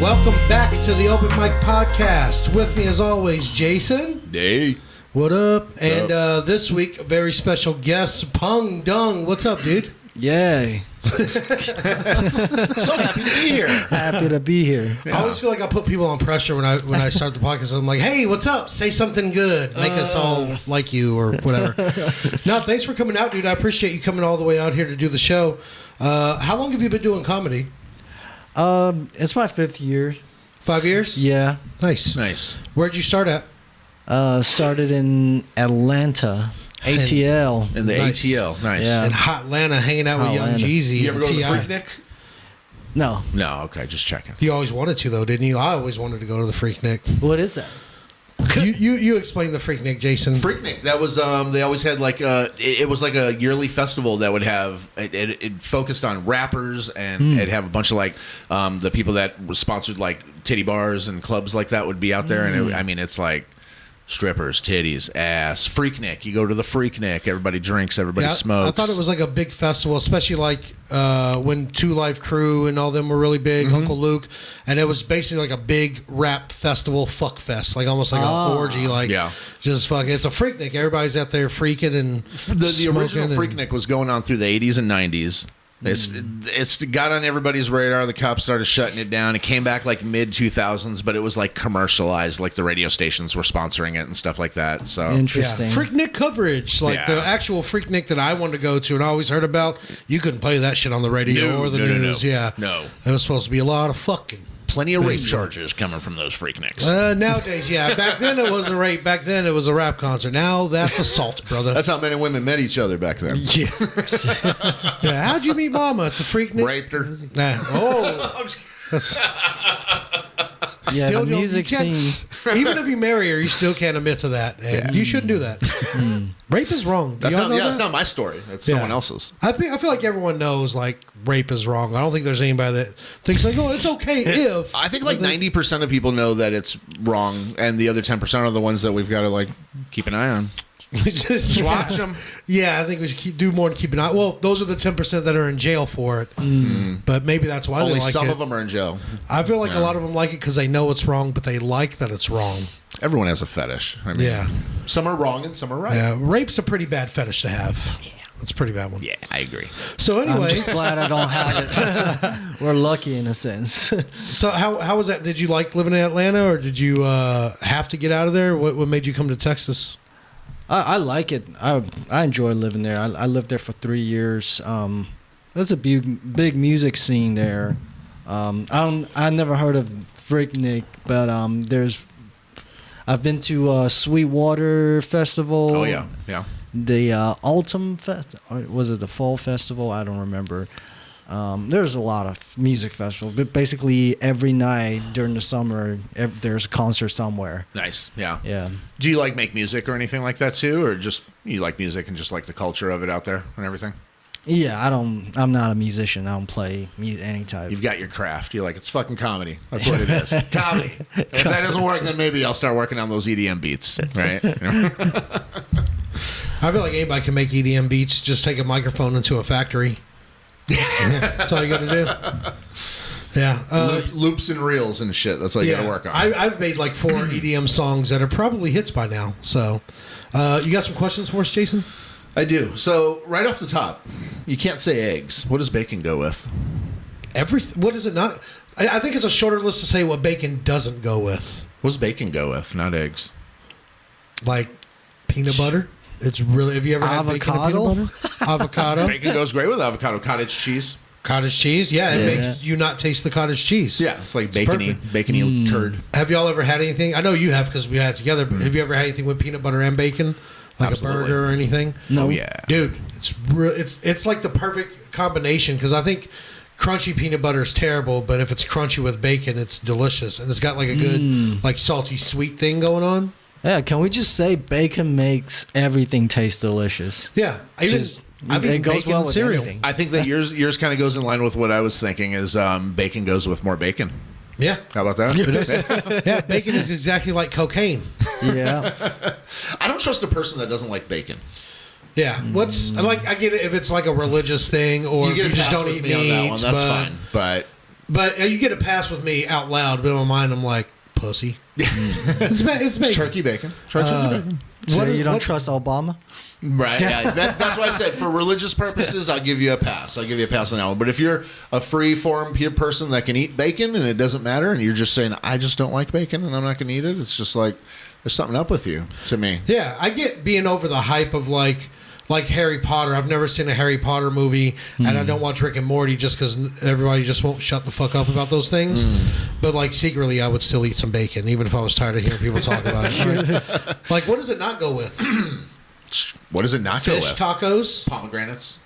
Welcome back to the Open Mic Podcast. With me, as always, Jason. Hey. What up? And this week, a very special guest, Pung Dung. What's up, dude? Yay. So happy to be here. Happy to be here. I always feel like I put people on pressure when I start the podcast. I'm like, hey, what's up? Say something good. Make us all like you or whatever. No, thanks for coming out, dude. I appreciate you coming all the way out here to do the show. How long have you been doing comedy? It's my 5th year. 5 years? Yeah. Nice. Where'd you start at? Started in Atlanta. ATL. In the Nice. ATL. Nice. Yeah. In Hot Atlanta, hanging out with Young Atlanta. Jeezy. You ever go to the T.I. Freaknik? No. No, okay, just checking. You always wanted to, though, didn't you? I always wanted to go to the Freaknik. What is that? You explain the Freaknik, Jason. Freaknik, that was, they always had like, it was like a yearly festival that would have, it focused on rappers and it'd have a bunch of like, the people that were sponsored like titty bars and clubs like that would be out there. And it's like, strippers, titties, ass, Freaknik. You go to the Freaknik. Everybody drinks. Everybody smokes. I thought it was like a big festival, especially like when Two Life Crew and all them were really big, Uncle Luke, and it was basically like a big rap festival, fuck fest, like almost like an orgy, like just fucking. It's a Freaknik. Everybody's out there freaking and the original Freaknik was going on through the 80s and 90s. It's got on everybody's radar. The cops started shutting it down. It came back like mid 2000s, but it was like commercialized, like the radio stations were sponsoring it and stuff like that. So Interesting. Freaknik coverage, like the actual Freaknik that I wanted to go to and I always heard about. You couldn't play that shit on the radio or the news. No. Yeah, No. It was supposed to be a lot of fucking. Plenty of rape charges coming from those Freakniks. Nowadays, yeah. Back then it wasn't rape. Back then it was a rap concert. Now that's assault, brother. That's how men and women met each other back then. Yeah. Yeah. How'd you meet Mama at the Freaknik? Raped her. Nah. Oh. That's, Yeah, still the don't- music you can't- scene. Even if you marry her, you still can't admit to that. And you shouldn't do that. Rape is wrong. Do That's y'all not. know Yeah, that? it's not my story. That's Yeah. someone else's. I feel like everyone knows like rape is wrong. I don't think there's anybody that thinks like, oh, it's okay if. I think like 90% of people know that it's wrong, and the other 10% are the ones that we've got to like keep an eye on. Just Watch them. Yeah, I think we should do more to keep an eye. Well, those are the 10% that are in jail for it. But maybe that's why Only they like some it. of them are in jail. I feel like a lot of them like it because they know it's wrong, but they like that it's wrong. Everyone has a fetish. I mean, Yeah. some are wrong and some are right. Yeah, rape's a pretty bad fetish to have. Yeah. That's a pretty bad one. Yeah, I agree. So I'm anyway, just glad I don't have it. We're lucky in a sense. so how was that? Did you like living in Atlanta or did you have to get out of there? What made you come to Texas? I like it. I enjoy living there. I lived there for 3 years. There's a big music scene there. I never heard of Freaknik, but I've been to Sweetwater Festival. Oh yeah, yeah. The Autumn Fest, or was it the Fall Festival? I don't remember. There's a lot of music festivals, but basically every night during the summer, there's a concert somewhere. Nice. Yeah. Yeah. Do you like make music or anything like that too, or just you like music and just like the culture of it out there and everything? Yeah, I'm not a musician. I don't play any type. You've got your craft. You're like, it's fucking comedy. That's what it is. Comedy. If that doesn't work, then maybe I'll start working on those EDM beats, right? I feel like anybody can make EDM beats. Just take a microphone into a factory. Yeah, that's all you got to do. Yeah. Loops and reels and shit. That's what you got to work on. I've made like 4 EDM songs that are probably hits by now. So, you got some questions for us, Jason? I do. So right off the top, you can't say eggs. What does bacon go with? Everything. What is it not? I think it's a shorter list to say what bacon doesn't go with. What does bacon go with? Not eggs. Like peanut butter. It's really. Have you ever had bacon and Avocado? peanut butter? Avocado. Bacon goes great with avocado. Cottage cheese. Cottage cheese. Yeah, it Yeah. makes you not taste the cottage cheese. Yeah, it's like perfect. bacony curd. Have y'all ever had anything? I know you have because we had it together. But have you ever had anything with peanut butter and bacon, like Absolutely. a burger or anything? No. Oh yeah. Dude, it's like the perfect combination because I think crunchy peanut butter is terrible, but if it's crunchy with bacon, it's delicious and it's got like a good like salty sweet thing going on. Yeah, can we just say bacon makes everything taste delicious? Yeah, I've It eaten goes bacon well and with cereal. anything. I think that yours kind of goes in line with what I was thinking. Is bacon goes with more bacon. Yeah, How about that? yeah, bacon is exactly like cocaine. Yeah. I don't trust a person that doesn't like bacon. Yeah, what's like? I get it if it's like a religious thing or You if get you a just pass don't with eat me on that meat. one. That's but fine. But But you get a pass with me out loud, but in my mind, I'm like, pussy. It's bacon. turkey bacon. Turkey bacon. So you don't trust Obama? Right. Yeah. That's why I said for religious purposes, I'll give you a pass. I'll give you a pass on that one. But if you're a free form person that can eat bacon and it doesn't matter, and you're just saying I just don't like bacon and I'm not going to eat it, it's just like there's something up with you to me. Yeah, I get being over the hype of like Harry Potter. I've never seen a Harry Potter movie, and I don't watch Rick and Morty just because everybody just won't shut the fuck up about those things. But like secretly, I would still eat some bacon, even if I was tired of hearing people talk about it. Like, what does it not go with? What does it not go Fish with? tacos. Pomegranates.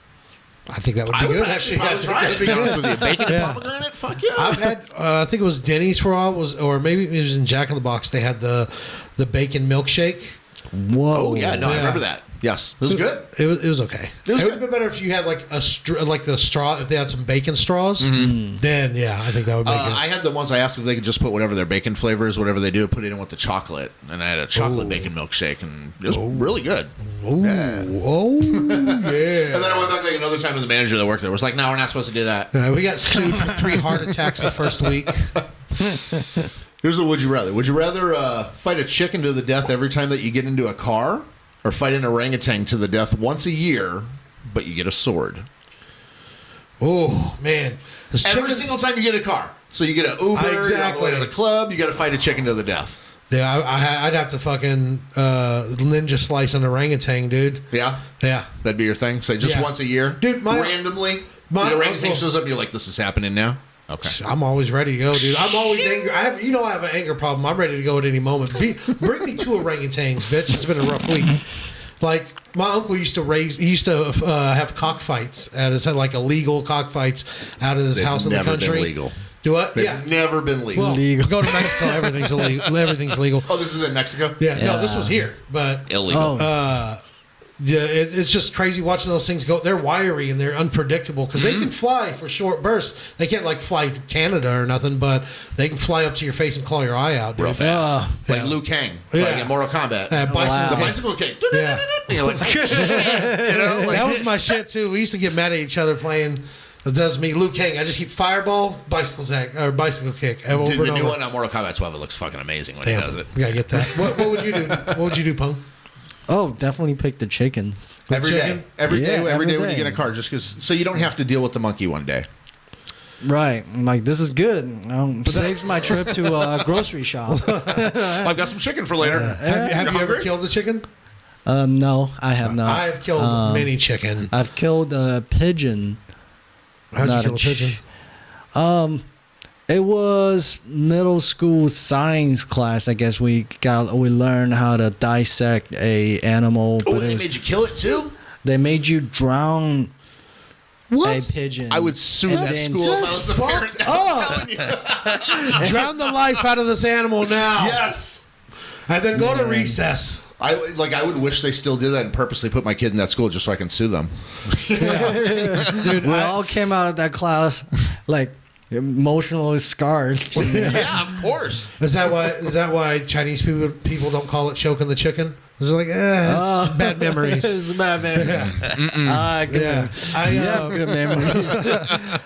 I think that would be I would good. actually Actually, probably try it. To be honest with you, bacon and pomegranate. Fuck yeah. I've had. I think it was Denny's for a while. Or maybe it was in Jack in the Box. They had the bacon milkshake. Whoa. Oh yeah, no, I remember that. Yes, it was good. It was okay. It would have been better if you had like like the straw. If they had some bacon straws, then yeah, I think that would make it. I had the ones I asked if they could just put whatever their bacon flavors, whatever they do, put it in with the chocolate, and I had a chocolate bacon milkshake, and it was really good. Oh, Yeah. oh yeah. And then I went back like another time with the manager that worked there was like, "No, we're not supposed to do that." We got sued for 3 heart attacks the first week. Here's a would you rather. Would you rather fight a chicken to the death every time that you get into a car, or fight an orangutan to the death once a year, but you get a sword? Oh man, Every single time you get a car. So you get an Uber, you're on the way to the club, you got to fight a chicken to the death. Yeah, I'd have to fucking ninja slice an orangutan, dude. Yeah? Yeah. That'd be your thing? Say just Yeah. once a year? Dude, randomly? my the orangutan uncle- shows up and you're like, this is happening now? Okay. I'm always ready to go, dude. I'm always angry. I have an anger problem. I'm ready to go at any moment. Bring me 2 orangutans, bitch. It's been a rough week. Like my uncle used to have cockfights at his like illegal cockfights out of his They've house in the never been country. legal. Do what? They've Yeah. never been legal. Well, Legal. go to Mexico. Everything's illegal. Everything's legal. Oh, this is in Mexico? Yeah. No, this was here, but Illegal. yeah, it's just crazy watching those things go. They're wiry and they're unpredictable because they can fly for short bursts. They can't like fly to Canada or nothing, but they can fly up to your face and claw your eye out. Dude. Real fast. Like Yeah. Liu Kang. Yeah. Like in Mortal Kombat. Bicycle Wow. The kick. bicycle kick. Yeah. You're like, you know, like, That was my shit too. We used to get mad at each other playing. That's me, Liu Kang. I just keep fireball, bicycle kick over Dude, the and new over. one on Mortal Kombat 12, it looks fucking amazing when he does Damn, it. you gotta get that. What would you do? What would you do, Pung? Oh, definitely pick the chicken. Every day. chicken? Every day Yeah, when every you day. get in a car, just because, so you don't have to deal with the monkey one day. Right. I'm like, this is good. Saves my trip to a grocery shop. I've got some chicken for later. Have you ever hungry? killed a chicken? No, I have not. I've killed many chicken. I've killed a pigeon. How'd you Not kill a pigeon? It was middle school science class. I guess we learned how to dissect a animal. Oh, but they made you kill it too? they made you drown a pigeon. I would sue And that then- school if I was the parent. I'm telling you. Drown the life out of this animal now. Yes. And then go to recess. I would wish they still did that and purposely put my kid in that school just so I can sue them. Dude, we all came out of that class like emotionally scarred. Yeah, of course. is that why Chinese people don't call it choking the chicken? It's like, it's bad memories. It's a bad memory. Yeah. Good memory.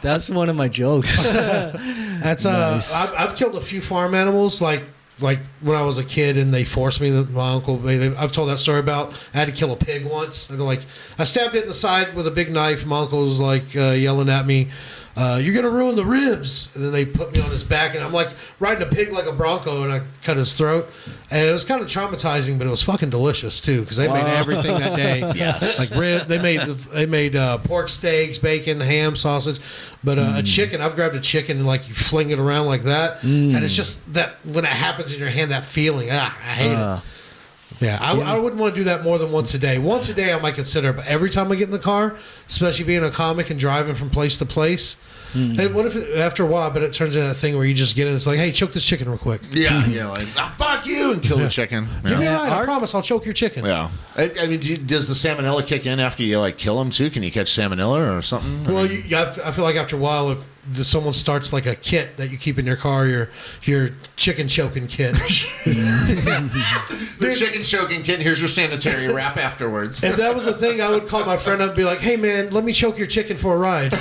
That's one of my jokes. That's Nice. I've killed a few farm animals like when I was a kid and they forced me. My uncle, I've told that story about. I had to kill a pig once. And I stabbed it in the side with a big knife. My uncle was like yelling at me, "You're gonna ruin the ribs!" And then they put me on his back, and I'm like riding a pig like a bronco, and I cut his throat. And it was kind of traumatizing, but it was fucking delicious too because they made everything that day. Yes. Like they made pork steaks, bacon, ham, sausage. But a chicken, I've grabbed a chicken and like you fling it around like that, and it's just that when it happens in your hand, that feeling. I hate it. Yeah, I wouldn't want to do that more than once a day. Once a day, I might consider, but every time I get in the car, especially being a comic and driving from place to place, hey, what if after a while, but it turns into that thing where you just get in, it's like, hey, choke this chicken real quick. Yeah, like, fuck you, and kill the chicken. Give me a Yeah. ride, I promise, I'll choke your chicken. Yeah. I mean, does the salmonella kick in after you like kill them too? Can you catch salmonella or something? Well, I feel like after a while, if someone starts like a kit that you keep in your car, your chicken choking kit. The chicken choking kid. Here's your sanitary wrap afterwards. If that was the thing, I would call my friend up and be like, "Hey, man, let me choke your chicken for a ride."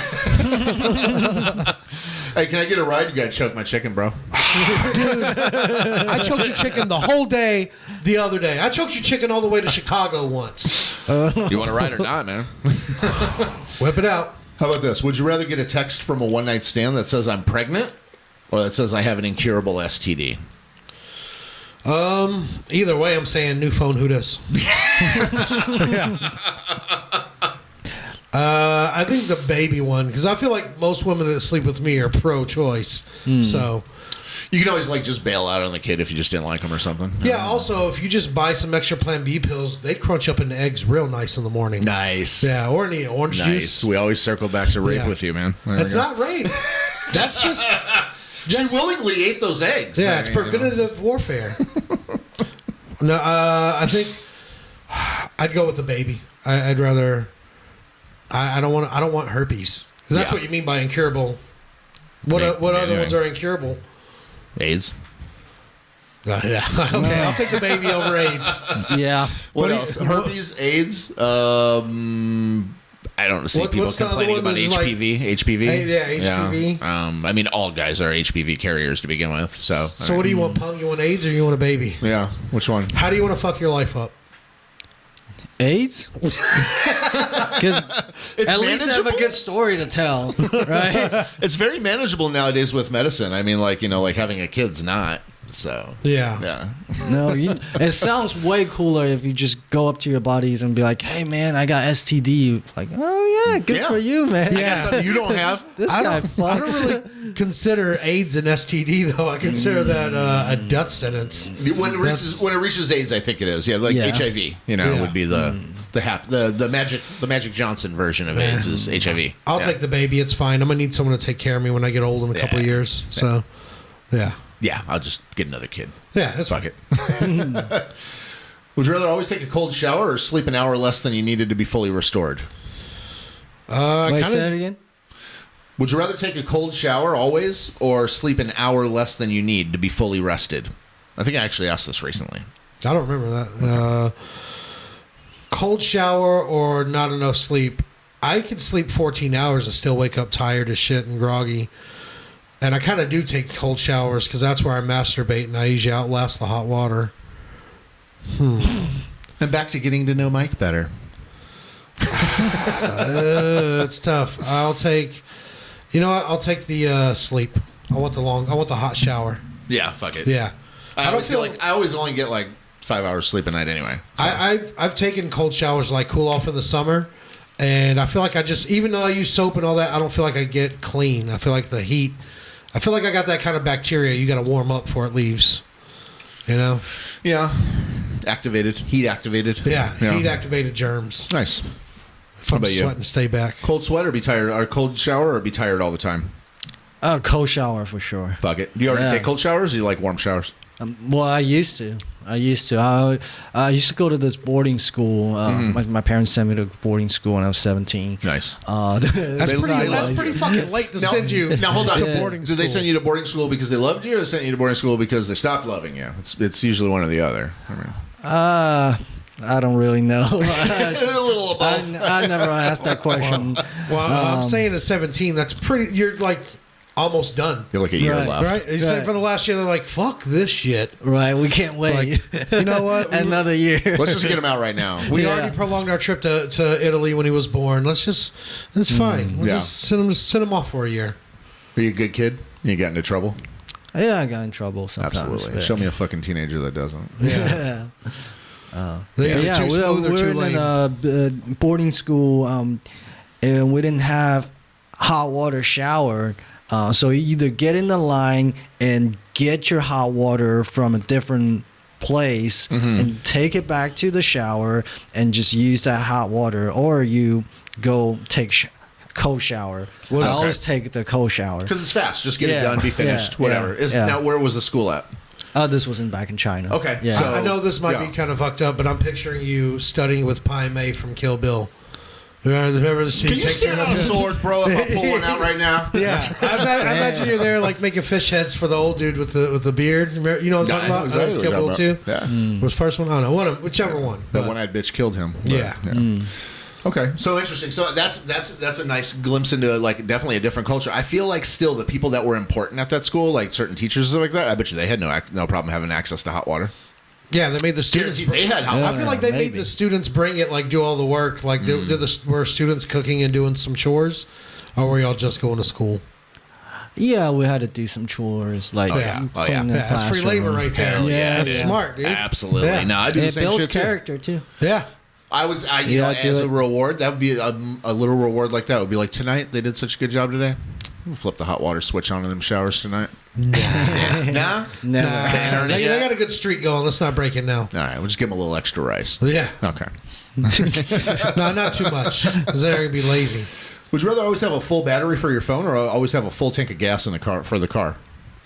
Hey, can I get a ride? You gotta choke my chicken, bro. I choked your chicken the whole day the other day. I choked your chicken all the way to Chicago once. You want to ride or not, man? Whip it out. How about this? Would you rather get a text from a one-night stand that says I'm pregnant, or that says I have an incurable STD? Either way, I'm saying new phone. Who does? Yeah. I think the baby one, because I feel like most women that sleep with me are pro-choice. So You can always like just bail out on the kid if you just didn't like him or something. yeah. Also, if you just buy some extra Plan B pills, they crunch up into eggs real nice in the morning. Nice. Yeah, or any orange Nice. juice. We always circle back to rape Yeah. with you, man. There It's we go. not rape. That's just She willingly ate those eggs. yeah. It's preventative warfare. No, I think I'd go with the baby. I'd rather. I don't want. I don't want herpes because that's Yeah. what you mean by incurable. What other ones are incurable? AIDS. Yeah. Okay, I'll take the baby over AIDS. Yeah. What do you- else? Herpes, AIDS. I don't see people what's the other complaining one about that's like- HPV. HPV. Yeah, HPV. I mean, all guys are HPV carriers to begin with. So. So what do you want, Pung? You want AIDS or you want a baby? Yeah. Which one? How do you want to fuck your life up? AIDS? Because at least have a manageable? good story to tell, right? It's very manageable nowadays with medicine. I mean, like having a kid's not. So. Yeah. Yeah. No, it sounds way cooler if you just go up to your buddies and be like, "Hey, man, I got STD." Like, oh yeah, good Yeah. for you, man. I got something you don't have. This I guy don't fucks. really consider AIDS an STD though. I consider that a death sentence. When it reaches AIDS, I think it is. Yeah, like Yeah. HIV. Yeah. Would be the Magic Johnson version of AIDS is HIV. I'll Yeah. take the baby. It's fine. I'm gonna need someone to take care of me when I get old in a couple of Yeah. years. So, yeah, Yeah, I'll just get another kid. yeah, that's Fuck fine. it. Would you rather always take a cold shower or sleep an hour less than you needed to be fully restored? Wait, say Kinda, it again. Would you rather take a cold shower always or sleep an hour less than you need to be fully rested? I think I actually asked this recently. I don't remember that. Cold shower or not enough sleep. I could sleep 14 hours and still wake up tired as shit and groggy. And I kind of do take cold showers because that's where I masturbate and I usually outlast the hot water. And back to getting to know Mike better. It's tough. I'll take. You know what? I'll take the sleep. I want the hot shower. Yeah, fuck it. Yeah. I always only get like 5 hours sleep a night anyway. So. I've taken cold showers like cool off in the summer, and I feel like I just, even though I use soap and all that, I don't feel like I get clean. I feel like the heat. I feel like I got that kind of bacteria you got to warm up before it leaves. You know? Yeah. Heat activated. Yeah. Heat activated germs. Nice. If How I'm about you? sweating, stay back. Cold sweat or be tired? Or cold shower or be tired all the time? Cold shower for sure. Fuck it. Do you already Yeah. take cold showers or do you like warm showers? Well, I used to. I used to go to this boarding school. My parents sent me to boarding school when I was 17. Nice. That's They- pretty. they That's love- pretty fucking late to send you. Now hold on. to boarding Did they school. send you to boarding school because they loved you, or they sent you to boarding school because they stopped loving you? It's usually one or the other. I mean, I don't really know. a little of both. I never asked that question. Well, I'm saying at 17, that's pretty. You're like almost done. You're like a year Right. left. Right? You said for the last year, they're like, fuck this shit. Right, we can't wait. You know what? Another year. Let's just get him out right now. We Yeah. already prolonged our trip to Italy when he was born. It's fine. We'll Yeah. just send him off for a year. Are you a good kid? You get into trouble? Yeah, I got in trouble sometimes. Absolutely. but- Show me a fucking teenager that doesn't. Yeah. Yeah. They're Yeah, too smooth or we too were late. in a boarding school, and we didn't have hot water shower. So you either get in the line and get your hot water from a different place and take it back to the shower and just use that hot water, or you go take cold shower. I always take the cold shower. Because it's fast. Just get it Yeah. done, be finished, Yeah. whatever. Yeah. Now, where was the school at? This wasn't back in China. Okay, Yeah. so- I know this might yeah. be kind of fucked up, but I'm picturing you studying with Pai Mei from Kill Bill. Remember the scene? Can you takes her stand up on a there? sword, bro, if I'm pulling out right now? Yeah, I imagine you're there like making fish heads for the old dude with the beard. You know what I'm talking about? That was Kill Bill too. Yeah. Was first one? I don't know. Whichever one. That But- one-eyed bitch killed him. But, Yeah. Okay, so interesting. So that's a nice glimpse into like definitely a different culture. I feel like still the people that were important at that school, like certain teachers and stuff like that, I bet you they had no problem having access to hot water. Yeah, they made the students. Guaranteed they had hot water. I feel like they made maybe. the students bring it, like do all the work. Like, were students cooking and doing some chores, or were y'all just going to school? Yeah, we had to do some chores, like clean the That's free labor classroom. right there. Hell yeah, That's dude. smart, dude. Absolutely. Yeah. No, I do the It same builds shit too. character too. Yeah. I was, you know, do as it. a reward, that would be a little reward like that. Would be like tonight they did such a good job today. We'll flip the hot water switch on in them showers tonight. Nah. Never. Can't earn it They yet? got a good streak going. Let's not break it now. All right, we'll just give them a little extra rice. Yeah. Okay. No, not too much. Because they're going to be lazy. Would you rather always have a full battery for your phone or always have a full tank of gas in the car for the car?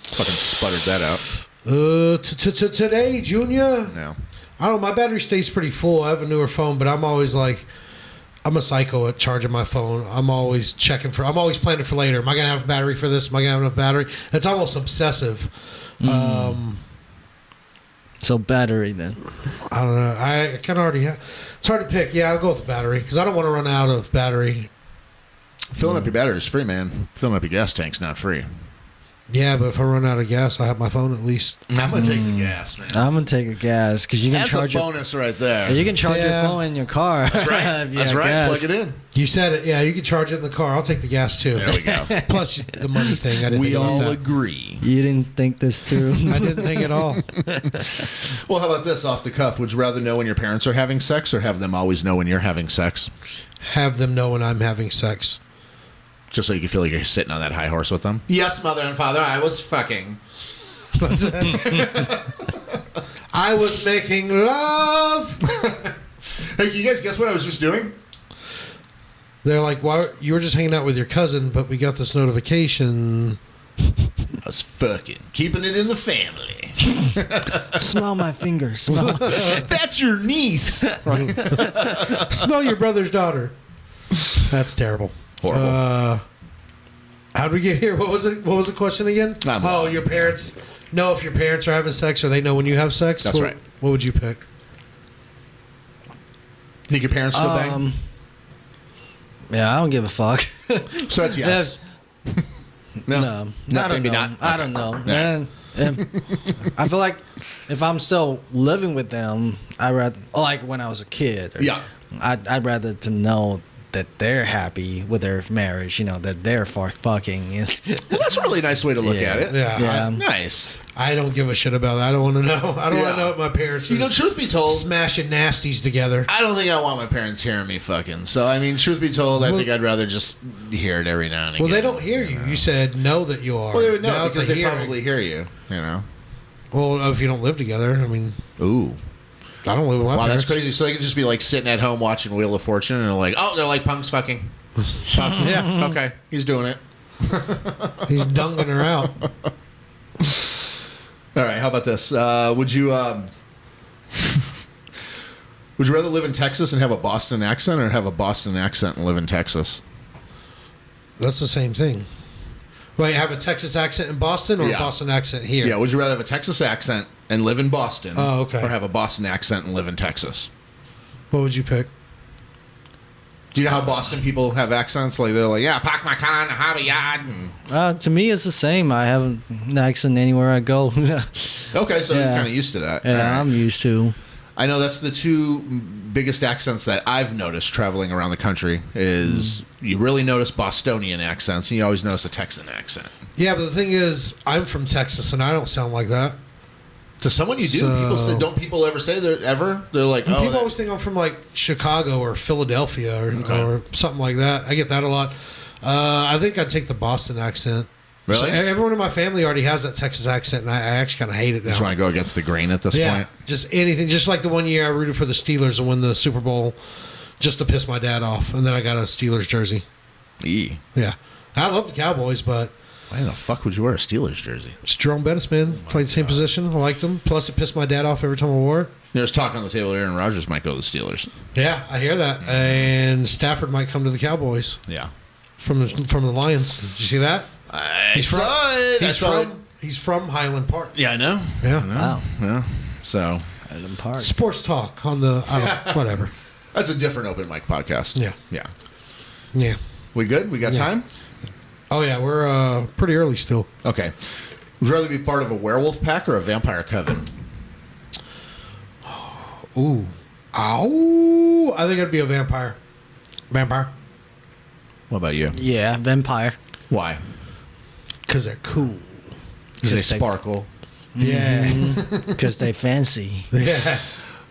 Fucking sputtered that out. Today, Junior, No. I don't know. My battery stays pretty full. I have a newer phone, but I'm always like, I'm a psycho at charging my phone. I'm always I'm always planning for later. Am I going to have a battery for this? Am I going to have enough battery? It's almost obsessive. So battery then. I don't know. I kind of already have. It's hard to pick. Yeah, I'll go with the battery because I don't want to run out of battery. Filling up your battery is free, man. Filling up your gas tank's not free. Yeah, but if I run out of gas, I have my phone at least. I'm going to take the gas, man. I'm gonna take a gas because you can That's charge a your bonus right there. you can charge Yeah. your phone in your car. That's right. if you That's have right. gas. Plug it in. You said it. Yeah, you can charge it in the car. I'll take the gas too. There we go. Plus the money thing. I didn't We think about all that. agree. You didn't think this through. I didn't think at all. Well, how about this off the cuff? Would you rather know when your parents are having sex or have them always know when you're having sex? Have them know when I'm having sex. Just so you can feel like you're sitting on that high horse with them? Yes, mother and father, I was fucking. I was making love. Hey, you guys guess what I was just doing? They're like, "Why? You were just hanging out with your cousin, but we got this notification." I was fucking. Keeping it in the family. Smell my fingers. Smell. That's your niece. Smell your brother's daughter. That's terrible. Horrible. How did we get here? What was it? What was the question again? Your parents know if your parents are having sex, or they know when you have sex. That's right. What would you pick? Think your parents still bang? Yeah, I don't give a fuck. So that's yes. No, I don't maybe know. not. I don't know, man. I feel like if I'm still living with them, I rather like when I was a kid. Yeah. I'd rather to know that they're happy with their marriage. You know that they're fucking. Well, that's a really nice way to look Yeah. at it. Yeah. Nice. I don't give a shit about that. I don't want to know. I don't want Yeah. to know what my parents are You know, truth be told, smashing nasties together. I don't think I want my parents hearing me fucking. So, I mean, truth be told, I think I'd rather just hear it every now and again. Well, they don't hear you. You said know that you are. Well, they would know Now it's because a they hearing. probably hear you, you know? Well, if you don't live together, I mean, Ooh. I don't live with my Wow, parents. that's crazy. So they could just be like sitting at home watching Wheel of Fortune and they're like, oh, they're like punks fucking. Yeah, okay. He's doing it. He's dunging her out. All right, how about this? Would you rather live in Texas and have a Boston accent or have a Boston accent and live in Texas? That's the same thing. Wait, have a Texas accent in Boston or Yeah. a Boston accent here? Yeah, would you rather have a Texas accent and live in Boston Oh, okay. or have a Boston accent and live in Texas? What would you pick? Do you know how Boston people have accents? Like they're like, yeah, park my car in the hobby yard. And, To me, it's the same. I have an accent anywhere I go. okay, so you're Yeah. kind of used to that. Yeah, All right. I'm used to. I know that's the two biggest accents that I've noticed traveling around the country is you really notice Bostonian accents and you always notice a Texan accent. Yeah, but the thing is, I'm from Texas and I don't sound like that. To someone you do, people say, don't people ever say they're like, And oh, people that- always think I'm from like Chicago or Philadelphia or something like that. I get that a lot. I think I'd take the Boston accent. Really? So everyone in my family already has that Texas accent, and I actually kind of hate it now. just want to go against the grain at this Yeah, point. just anything. Just like the one year I rooted for the Steelers to win the Super Bowl, just to piss my dad off, and then I got a Steelers jersey. Eee. Yeah, I love the Cowboys, but Why the fuck would you wear a Steelers jersey? it's Jerome Bettis, man. Played the same position. I liked him. Plus, it pissed my dad off every time I wore it. There's talk on the table that Aaron Rodgers might go to the Steelers. Yeah, I hear that. And Stafford might come to the Cowboys Yeah. from the Lions. Did you see that? He's from, He's from Highland Park. Yeah, I know. Yeah. Wow. Yeah. So, Highland Park. Sports talk on the whatever. That's a different open mic podcast. Yeah. Yeah. Yeah. We good? We got time? Oh yeah, we're pretty early still. Okay. Would you rather be part of a werewolf pack or a vampire coven? Ooh. Ow. I think I'd be a vampire. Vampire. What about you? Yeah, vampire. Why? Because they're cool. Because they Because they- sparkle. Yeah. Because they fancy. Yeah.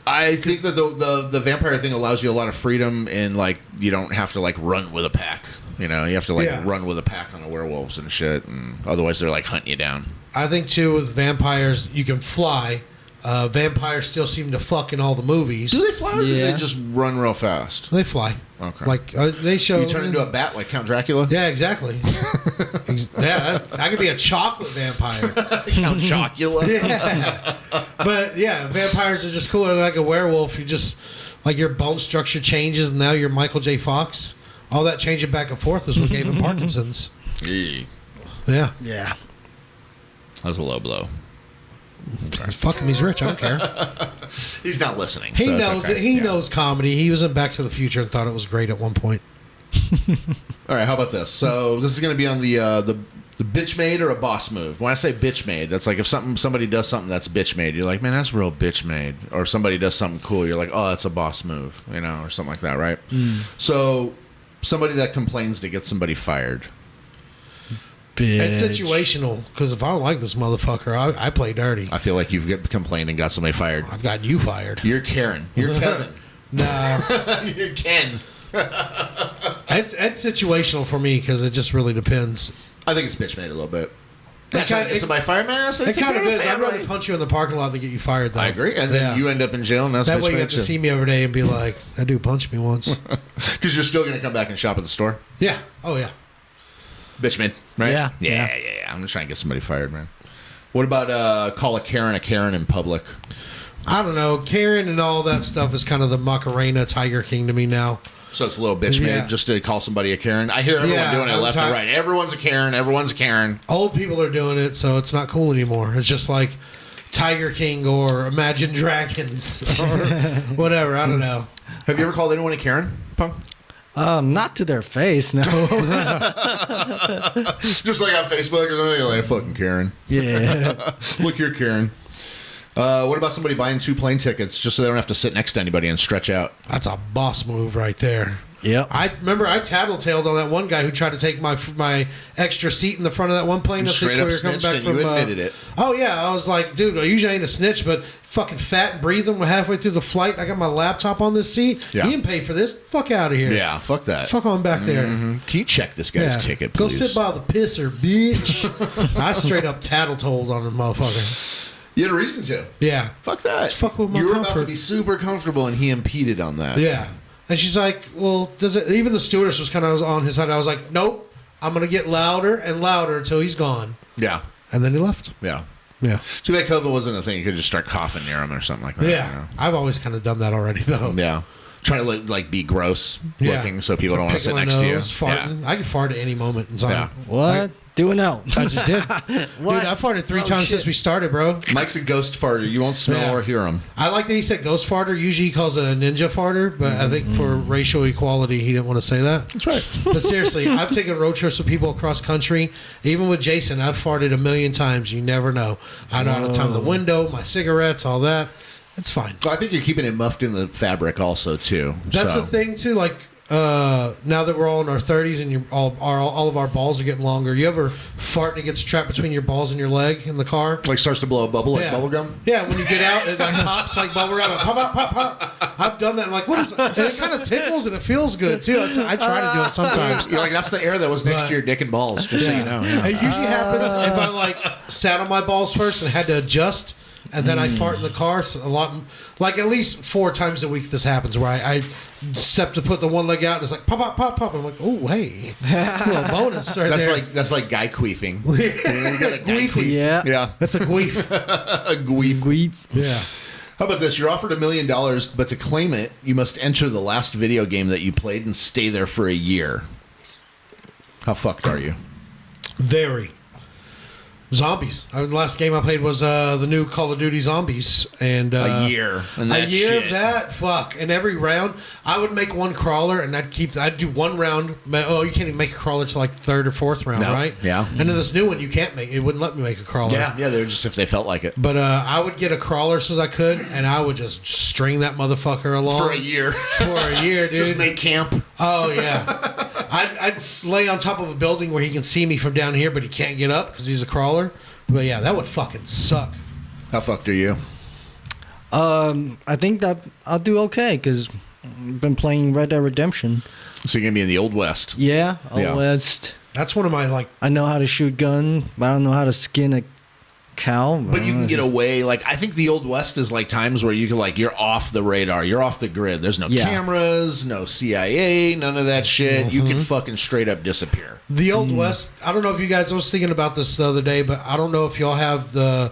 I think that the vampire thing allows you a lot of freedom and like you don't have to like run with a pack. You know, you have to like Yeah. run with a pack on the werewolves and shit, and otherwise they're like hunting you down. I think too with vampires, you can fly. Vampires still seem to fuck in all the movies. Do they fly or do Yeah. they just run real fast? They fly. Okay. Like they show. You turn into a bat like Count Dracula? Yeah, exactly. Yeah, I could be a chocolate vampire. Count Chocula? Yeah. But yeah, vampires are just cooler. Like a werewolf, you just like your bone structure changes, and now you're Michael J. Fox. All that changing back and forth is what gave him Parkinson's. Eee. Yeah, Yeah. That was a low blow. fuck him. He's rich. I don't care. He's not listening. He so it's knows okay. it. He Yeah. knows comedy. He was in Back to the Future and thought it was great at one point. All right, how about this? So this is going to be on the bitch made or a boss move. When I say bitch made, that's like if somebody does something that's bitch made, you're like, man, that's real bitch made. Or somebody does something cool, you're like, oh, that's a boss move, you know, or something like that, right? So somebody that complains to get somebody fired. It's situational because if I don't like this motherfucker, I play dirty. I feel like you've complained and got somebody fired. I've got you fired. You're Karen. You're Kevin. Nah, You're Ken. it's situational for me because it just really depends. I think it's bitch made a little bit. It kind Get somebody fired, man. It kind of is. I'd rather punch you in the parking lot than get you fired, though. I agree. And then you end up in jail, and that's that bitch way you made get to too. see me every day and be like, that dude punched me once. Because you're still going to come back and shop at the store. Yeah. Oh, yeah. Bitch made, right? Yeah. Yeah. I'm just trying to get somebody fired, man. What about call a Karen in public? I don't know. Karen and all that stuff is kind of the Macarena Tiger King to me now. So it's a little bitch Yeah. made just to call somebody a Karen. I hear everyone Yeah, doing it I'm left and tired- right. Everyone's a Karen. Everyone's a Karen. Old people are doing it, so it's not cool anymore. It's just like Tiger King or Imagine Dragons or whatever. I don't know. Have you ever called anyone a Karen, Punk? Not to their face, no. Just like on Facebook or something, like fucking Karen. Yeah. Look here, Karen. What about somebody buying 2 plane tickets just so they don't have to sit next to anybody and stretch out? That's a boss move right there. Yep. I remember I tattletaled on that one guy who tried to take my extra seat in the front of that one plane. I think Straight we up were coming snitched back and you from, admitted it. Oh yeah, I was like, dude, I usually ain't a snitch, but fucking fat and breathing halfway through the flight. I got my laptop on this seat. Yeah. You didn't pay for this. Fuck out of here. Yeah, fuck that. Fuck on back there. Can you check this guy's Yeah. ticket, Go please? sit by the pisser, bitch. I straight up tattletaled on the motherfucker. You had a reason to. Yeah. Fuck that. Fuck with my You were about comfort. to be super comfortable, and he impeded on that. Yeah. And she's like, well, does it? Even the stewardess was kind of on his side. I was like, nope. I'm going to get louder and louder until he's gone. Yeah. And then he left. Yeah. Yeah. Too bad COVID wasn't a thing. You could just start coughing near him or something like that. Yeah. I've always kind of done that already, though. You know? Yeah. Try to like be gross Yeah. looking so people don't want to Picking sit my next to you. nose, farting. I can fart at any moment in time. Yeah. What? Do it now. I just did. What? Dude, I farted 3 Oh, times shit. since we started, bro. Mike's a ghost farter. You won't smell Yeah. or hear him. I like that he said ghost farter. Usually he calls it a ninja farter, but I think for racial equality, he didn't want to say that. That's right. But seriously, I've taken road trips with people across country. Even with Jason, I've farted 1,000,000 times. You never know. I know how to time the window, my cigarettes, all that. It's fine. Well, I think you're keeping it muffed in the fabric also too. That's so. the thing too. Like now that we're all in our 30s and all of our balls are getting longer, you ever fart and it gets trapped between your balls and your leg in the car? Like starts to blow a bubble like Yeah. bubble gum. Yeah, when you get out, it like pops like bubble wrap. Pop, pop, pop, pop. I've done that. I'm like, what is that? And it kind of tickles and it feels good too. I try to do it sometimes. You're like, that's the air that was next But- to your dick and balls, just so you know. Yeah. It usually happens if I like sat on my balls first and had to adjust, and then I fart in the car. So a lot, like at least 4 times a week, this happens where I step to put the one leg out and it's like pop, pop, pop, pop. I'm like, oh hey, little bonus right there. That's like guy queefing. You got a guy Queefy. queef. Yeah. Yeah. That's a queef. A queef. Weep. Yeah. How about this? You're offered $1 million, but to claim it, you must enter the last video game that you played and stay there for a year. How fucked are you? Very. Zombies. The last game I played was the new Call of Duty Zombies, and A year. And a that year shit. of that. Fuck. And every round, I would make one crawler, and I'd do one round. Oh, you can't even make a crawler till like third or fourth round, No. right? Yeah. And then this new one, you can't make. It wouldn't let me make a crawler. Yeah, they were just if they felt like it. But I would get a crawler as soon as I could, and I would just string that motherfucker along For a year. For a year, dude. Just make camp. Oh yeah, I'd lay on top of a building where he can see me from down here, but he can't get up because he's a crawler. But yeah, that would fucking suck. How fucked are you? I think that I'll do okay because I've been playing Red Dead Redemption. So you're going to be in the Old West. Yeah, Yeah. Old West. That's one of my like. I know how to shoot gun, but I don't know how to skin a cow. But you can get away. Like, I think the Old West is like times where you can, like, you're off the radar. You're off the grid. There's no Yeah. cameras, no CIA, none of that shit. You can fucking straight up disappear. The Old West. I don't know if you guys. I was thinking about this the other day, but I don't know if y'all have the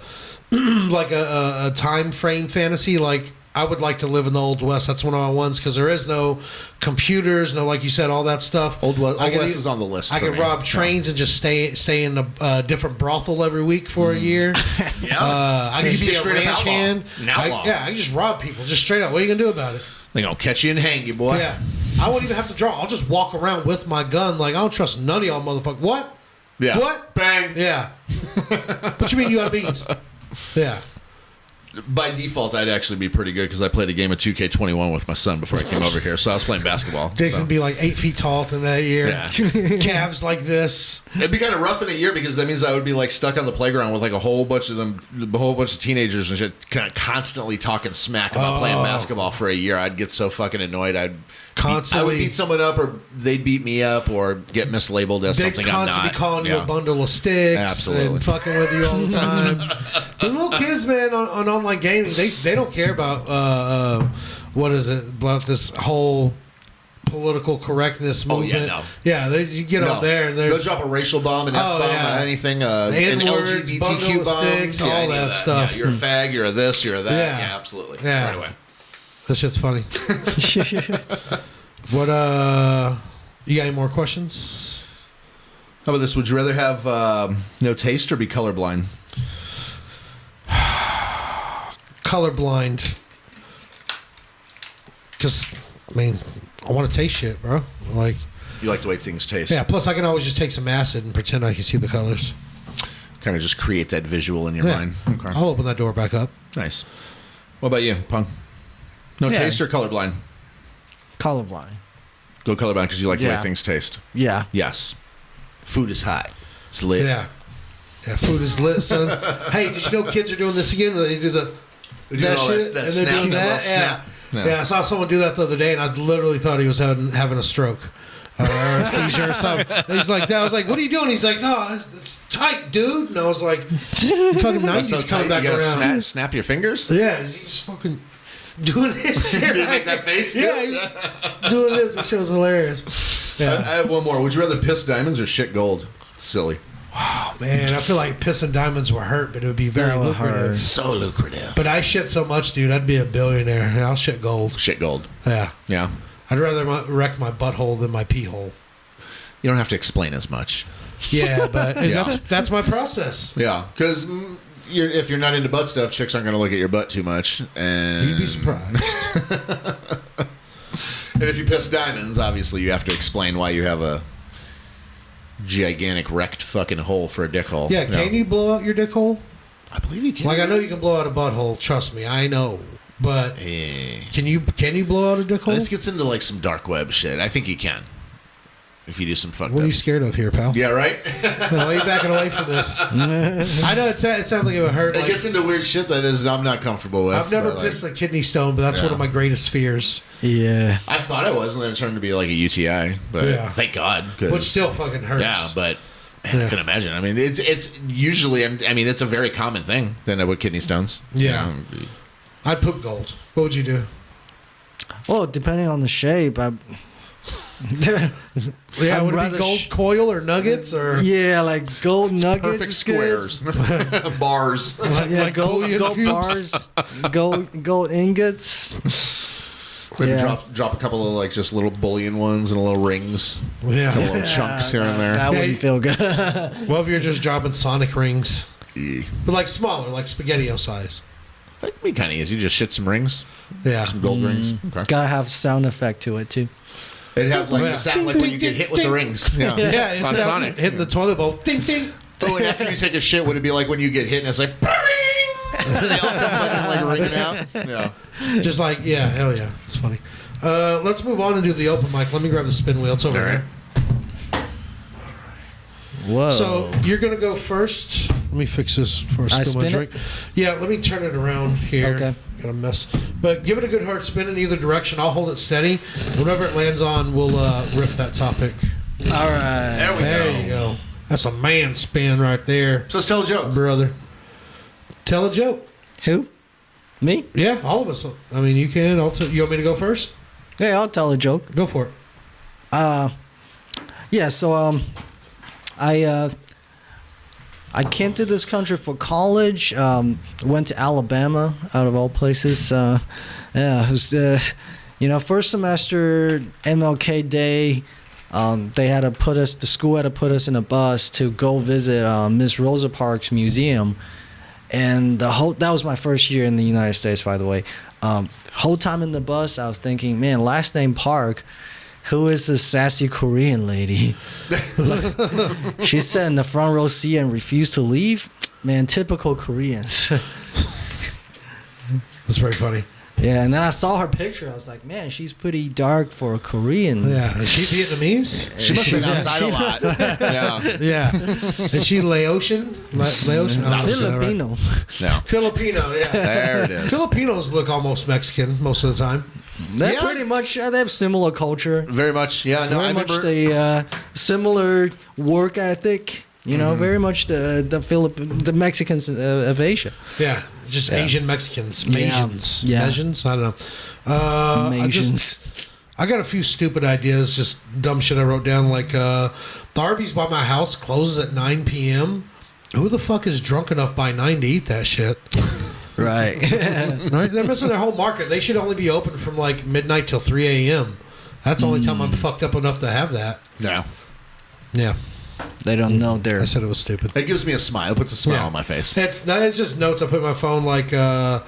like a time frame fantasy. Like I would like to live in the Old West. That's one of my ones because there is no computers, no like you said, all that stuff. Old West I could- is on the list. I for could me. rob trains and just stay in a different brothel every week for a year. Yeah. I could You just could be be a straight up ranch outlaw. hand. An outlaw. I can just rob people, just straight up. What are you gonna do about it? They're going to catch you and hang you, boy. Yeah, I wouldn't even have to draw. I'll just walk around with my gun. Like I don't trust none of y'all, motherfucker. What? Yeah. What? Bang. Yeah. What you mean you got beans? Yeah. By default, I'd actually be pretty good because I played a game of 2K21 with my son before I came over here. So I was playing basketball. Jason so. would be like 8 feet tall in that year. Yeah. Calves like this. It'd be kind of rough in a year because that means I would be like stuck on the playground with like a whole bunch of teenagers and shit, kind of constantly talking smack about playing basketball for a year. I'd get so fucking annoyed. I Constantly. would beat someone up, or they'd beat me up, or get mislabeled as They'd something I'm constantly not. calling you Yeah. a bundle of sticks Absolutely. and fucking with you all the time. The little kids, man, on online gaming, they don't care about what is it about this whole political correctness Oh, yeah, movement. no. Yeah, you get No. on there and they're They'll drop a racial bomb, an F-bomb, yeah. anything, an N-words, LGBTQ bundle of bomb, sticks, all any of that stuff. Yeah, you're a fag, you're a this, you're a that. Yeah. Yeah, absolutely. Yeah. Right away. that shit's funny. What you got any more questions? How about this? Would you rather have no taste or be colorblind? Colorblind. Because, I mean, I want to taste shit, bro. Like, You like the way things taste. yeah, plus I can always just take some acid and pretend I can see the colors. Kind of just create that visual in your Yeah. mind. Okay. I'll open that door back up. Nice. What about you, Punk? No Yeah. taste or colorblind? Colorblind. Go colorblind because you like the way Yeah. things taste. Yeah. Yes. Food is hot. It's lit. Yeah. Yeah, food is lit, son. Hey, did you know kids are doing this again? They do the They're doing all shit, that and snap, they're doing that that. little Yeah. snap. Yeah. Yeah, I saw someone do that the other day, and I literally thought he was having a stroke or a seizure or something. And he's like, I was like, "What are you doing?" He's like, "No, it's tight, dude." And I was like, "Fucking That's so '90s tight, coming back you gotta around." snap your fingers? Yeah, he's just fucking doing this shit. Did he right? make that face, too? Yeah, he's doing this. It shows hilarious. I Yeah, have one more. Would you rather piss diamonds or shit gold? Silly. oh, man, I feel like pissing diamonds would hurt, but it would be very That would lucrative. hurt. So lucrative. But I shit so much, dude. I'd be a billionaire. I'll shit gold. Shit gold. Yeah, Yeah. I'd rather wreck my butthole than my pee hole. You don't have to explain as much. Yeah, but and Yeah. that's my process. Yeah. Because if you're not into butt stuff, chicks aren't going to look at your butt too much. And You'd be surprised. And if you piss diamonds, obviously you have to explain why you have a gigantic wrecked fucking hole for a dick hole. Yeah, can you blow out your dick hole? I believe you can. Like I know you can blow out a butthole. Trust me, I know. But Eh. can you blow out a dick hole? This gets into like some dark web shit. I think you can. If you do some fucked What are up. you scared of here, pal? Yeah, right? Why are you backing away from this? I know it sounds like it would hurt. It Like, gets into weird shit that is I'm not comfortable with. I've never but, like, pissed a kidney stone, but that's Yeah. one of my greatest fears. Yeah. I thought it was, and then it turned to be like a UTI. But Yeah. thank God. 'Cause- Which still fucking hurts. Yeah, but man, Yeah. I can imagine. I mean, it's usually, I mean, it's a very common thing than with kidney stones. Yeah. You know, I'd poop gold. What would you do? Well, depending on the shape, Yeah, I'd would it rather be gold coil or nuggets or yeah, like gold nuggets. perfect is good. squares, bars. Yeah, like gold, bullion gold cubes? bars, gold ingots. Maybe Yeah. drop a couple of like just little bullion ones and little rings, Yeah. little chunks here and there. That Yeah, wouldn't feel good. What if you're just dropping Sonic rings? But like smaller, like SpaghettiO size. That could be kind of easy. Just shit some rings, Yeah. some gold rings. Okay. Gotta have sound effect to it too. It'd have like Yeah. the sound like when you get hit with the rings. Yeah. Yeah, On it's Sonic. hitting the toilet bowl. Ding, ding. Oh, and after you take a shit, would it be like when you get hit and it's like, "Bing!" They all come fucking like ringing out? Yeah. Just like, yeah, hell yeah. It's funny. Let's move on and do the open mic. Let me grab the spin wheel. It's over All right. here. Whoa. So you're gonna go first. Let me fix this before I spill my spin it? drink. Yeah, let me turn it around here. Okay. Got a mess, but give it a good hard spin in either direction. I'll hold it steady. Whatever it lands on, we'll riff that topic. All right. There we There go. you go. That's a man spin right there, So let's tell a joke. brother. Tell a joke. Who? Me? Yeah, all of us. I mean, you can. You want me to go first? Hey, I'll tell a joke. Go for it. Yeah. So I came to this country for college. Went to Alabama, out of all places. Yeah, it was first semester MLK Day. They had to the school had to put us in a bus to go visit Miss Rosa Parks Museum, and that was my first year in the United States, by the way. Whole time in the bus, I was thinking, man, last name Park. Who is this sassy Korean lady? She sat in the front row seat and refused to leave. Man, typical Koreans. That's very funny. Yeah, and then I saw her picture. I was like, man, she's pretty dark for a Korean. Yeah, is she Vietnamese? She must have been outside a lot. Yeah. Yeah. Is she Laotian? Laotian? Oh, is that right? Filipino. No. Filipino, yeah. There it is. Filipinos look almost Mexican most of the time. They're Yeah. pretty much, they have similar culture. Very much. Yeah. No, I Very much remember. the similar work ethic. You know, very much the Mexicans of Asia. Yeah, just Asian Mexicans. Yeah. Asians. Yeah. Asians? I don't know. Asians. I got a few stupid ideas, just dumb shit I wrote down. Like, the Arby's by my house closes at 9 p.m. Who the fuck is drunk enough by 9 to eat that shit? Right. Right? They're missing their whole market. They should only be open from like midnight till 3 a.m. That's the only time I'm fucked up enough to have that. No. Yeah, They don't know I their. said it was stupid. It gives me a smile. It puts a smile Yeah. on my face. It's just notes I put in my phone. Like, I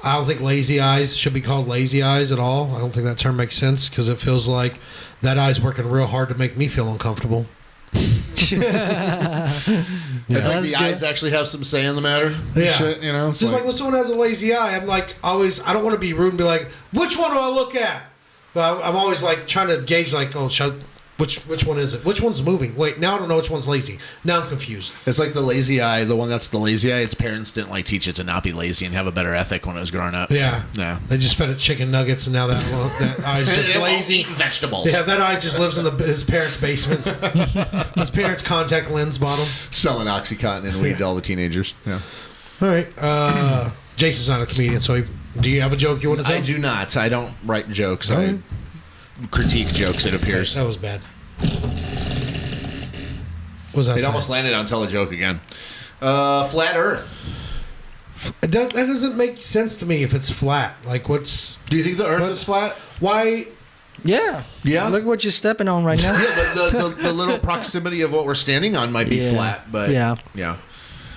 don't think lazy eyes should be called lazy eyes at all. I don't think that term makes sense because it feels like that eye's working real hard to make me feel uncomfortable. It's like That's the good. eyes actually have some say in the matter. and Yeah. Shit, you know? It's Just like when someone has a lazy eye, I'm like always. I don't want to be rude and be like, "Which one do I look at?" But I'm always like trying to gauge, like, "Oh, which one is it? Which one's moving? Wait, now I don't know which one's lazy. Now I'm confused." It's like the lazy eye, the one that's the lazy eye. Its parents didn't like teach it to not be lazy and have a better ethic when it was growing up. Yeah, Yeah. They just fed it chicken nuggets, and now that eye's just It won't lazy. eat vegetables. Yeah, that eye just lives in his parents' basement. His parents' contact lens bottom. Selling OxyContin and weed to all the teenagers. Yeah. All right. Jason's not a comedian, so do you have a joke you want to tell? I do not. I don't write jokes. All I right. critique jokes, it appears. That was bad. What was that? It say? almost landed on tell a joke again. Flat Earth. That doesn't make sense to me if it's flat. Like, what's Do you think the Earth is flat? why? Yeah. Yeah? Look what you're stepping on right now. Yeah, but the little proximity of what we're standing on might be Yeah. flat. But Yeah. yeah.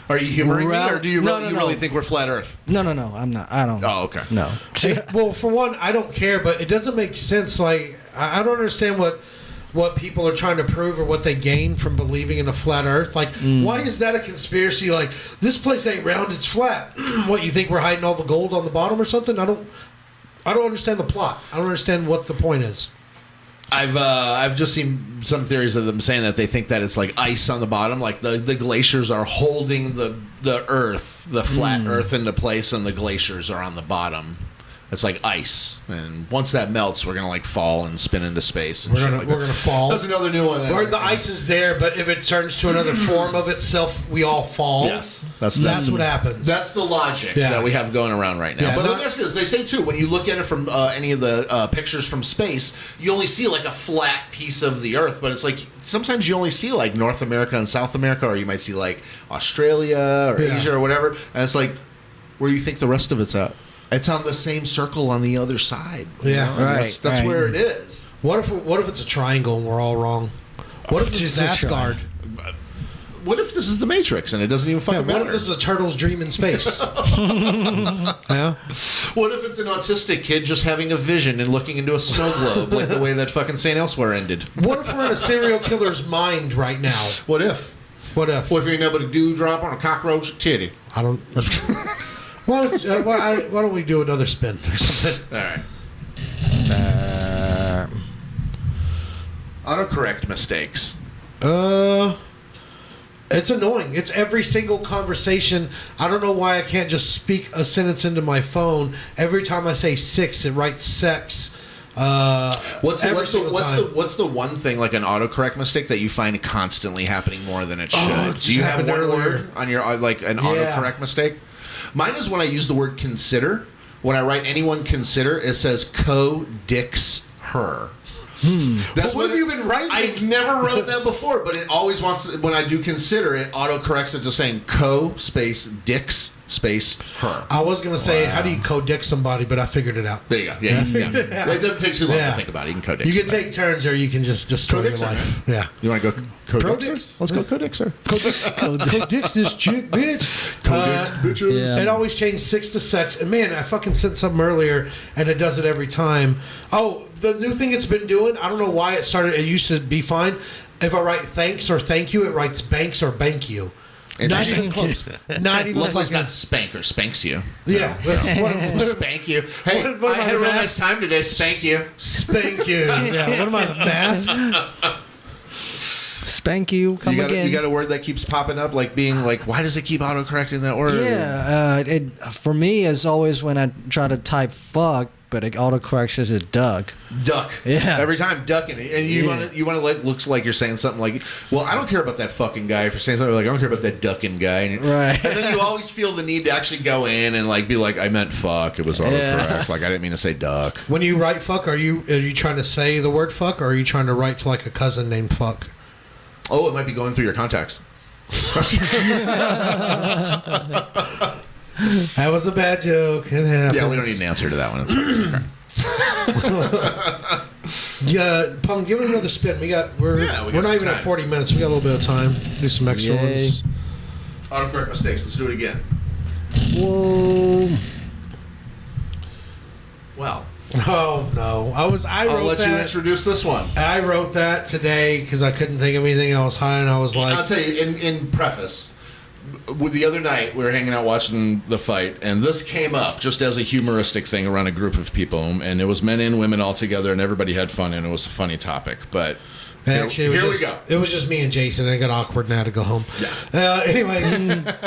Are you humoring me, or do you No, really, no, you no. really think we're flat Earth? No, I'm not. I don't. Oh, okay. No. Well, for one, I don't care, but it doesn't make sense. Like, I don't understand what people are trying to prove or what they gain from believing in a flat Earth. Like, why is that a conspiracy? Like, this place ain't round; it's flat. What, you think we're hiding all the gold on the bottom or something? I don't understand the plot. I don't understand what the point is. I've just seen some theories of them saying that they think that it's like ice on the bottom, like the glaciers are holding the Earth, the flat Earth into place, and the glaciers are on the bottom. It's like ice, and once that melts, we're gonna like fall and spin into space. And We're shit gonna like we're that. gonna fall. That's another new one. Or the ice is there, but if it turns to another form of itself, we all fall. Yes, That's what happens. That's the logic Yeah. that we have going around right now. Yeah, but not- let me ask you this: they say too, when you look at it from any of the pictures from space, you only see like a flat piece of the Earth. But it's like sometimes you only see like North America and South America, or you might see like Australia or Yeah. Asia or whatever. And it's like, where do you think the rest of it's at? It's on the same circle on the other side. you Yeah. know? And Right, That's right. where it is. What if it's a triangle and we're all wrong? What if it's Just a Asgard? what if this is the Matrix and it doesn't even fucking What matter? if this is a turtle's dream in space? Yeah. What if it's an autistic kid just having a vision and looking into a snow globe like the way that fucking St. Elsewhere ended? What if we're in a serial killer's mind right now? What if? What if? What if you ain't able to dewdrop on a cockroach titty? I don't. Well, why don't we do another spin or something? All right. Autocorrect mistakes. It's annoying. It's every single conversation. I don't know why I can't just speak a sentence into my phone. Every time I say 6, it writes sex. What's the one thing, like an autocorrect mistake, that you find constantly happening more than it should? Do you have one word on your like an autocorrect mistake? Mine is when I use the word consider. When I write anyone consider, it says co-dicks her. That's what have you been writing? I've never wrote that before, but it always wants to, when I do consider, it autocorrects it to saying co space dicks space her. I was gonna say, how do you co-dick somebody, but I figured it out. There you go. Yeah. It doesn't take too long to think about it. You can co-dick. You can somebody. take turns, or you can just destroy your life. Man. Yeah. You want to go co-dicks? Let's go co-dixer. Co-dicks this chick, bitch. Co-dicks, bitches. Yeah. It always changed 6 to sex, and man, I fucking sent something earlier, and it does it every time. Oh, the new thing it's been doing, I don't know why it started. It used to be fine. If I write thanks or thank you, it writes banks or bank you. Not even close. Not even Luckily, it's fucking. not spank or spanks you. Yeah. Spank you. Hey, what I had a real nice time today. Spank you. Spank you. Yeah. What am I, the mask? Spank you, come again. You got a word that keeps popping up, like being like, why does it keep autocorrecting that word? Yeah, for me, it's always when I try to type fuck, but it autocorrects as a duck. Duck. Yeah. Every time ducking it. And you want to like, looks like you're saying something like, well, I don't care about that fucking guy. If you're saying something like, I don't care about that ducking guy. And, Right. And then you always feel the need to actually go in and like be like, I meant fuck. It was autocorrect. Yeah. Like, I didn't mean to say duck. When you write fuck, are you trying to say the word fuck, or are you trying to write to like a cousin named fuck? Oh, it might be going through your contacts. That was a bad joke. It happens. Yeah, we don't need an answer to that one. It's okay. Yeah, Pung, give it another spin. We're some not even time. at 40 minutes. We got a little bit of time. Do some extra Yay. ones. Autocorrect mistakes. Let's do it again. Whoa. Well, Oh no, I I'll wrote let you that. introduce this one. I wrote that today because I couldn't think of anything else high, and I was I'll like, tell you, in preface, with the other night, we were hanging out watching the fight, and this came up just as a humoristic thing around a group of people, and it was men and women all together, and everybody had fun, and it was a funny topic. But actually, here it we was go. It was just me and Jason. And it got awkward, and I had to go home. Yeah. Anyways,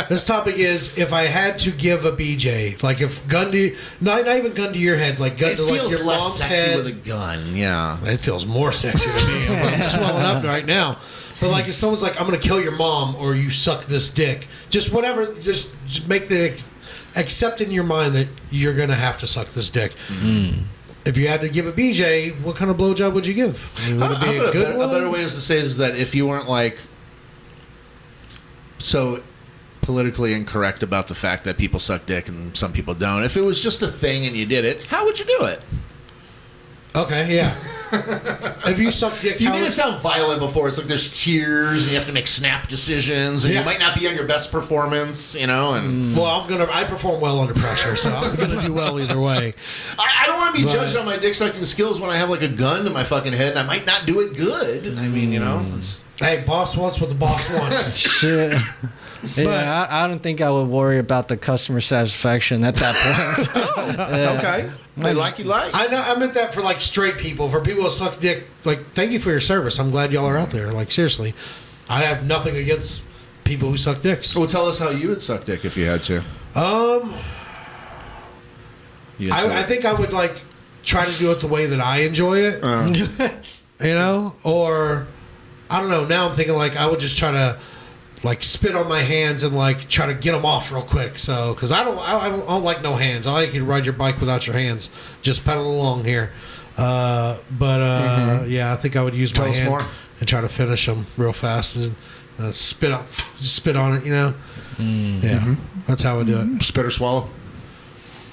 this topic is if I had to give a BJ, like if gun to not even gun to your head, like gun It to like feels your less mom's sexy head. with a gun. Yeah. It feels more sexy to me. I'm swelling up right now. But like if someone's like, I'm going to kill your mom or you suck this dick, just whatever, just make the accept in your mind that you're going to have to suck this dick. Mm-hmm. If you had to give a BJ, what kind of blowjob would you give? I mean, would it be a good one? A better way is to say is that if you weren't like so politically incorrect about the fact that people suck dick and some people don't, if it was just a thing and you did it, how would you do it? Okay, yeah. If you suck dick, You how made it sound violent before. It's like there's tears and you have to make snap decisions and Yeah. you might not be on your best performance, you know. And well, I perform well under pressure, so I'm gonna do well either way. I don't want to be But- judged on my dick sucking skills when I have like a gun to my fucking head and I might not do it good. I mean, you know. It's, Hey, boss wants what the boss wants. Shit. Yeah, I don't think I would worry about the customer satisfaction at that point. okay. They like you like. I meant that for like straight people, for people who suck dick. Like, thank you for your service. I'm glad y'all are out there. Like, seriously, I have nothing against people who suck dicks. Well, tell us how you would suck dick if you had to. I think I would like try to do it the way that I enjoy it. You know, or I don't know. Now I'm thinking like I would just try to like spit on my hands and like try to get them off real quick. So because I don't like no hands. I like you to ride your bike without your hands. Just pedal along here. Yeah, I think I would use Tell my us hand more. and try to finish them real fast and spit on it. You know. Yeah, that's how I do it. Spit or swallow?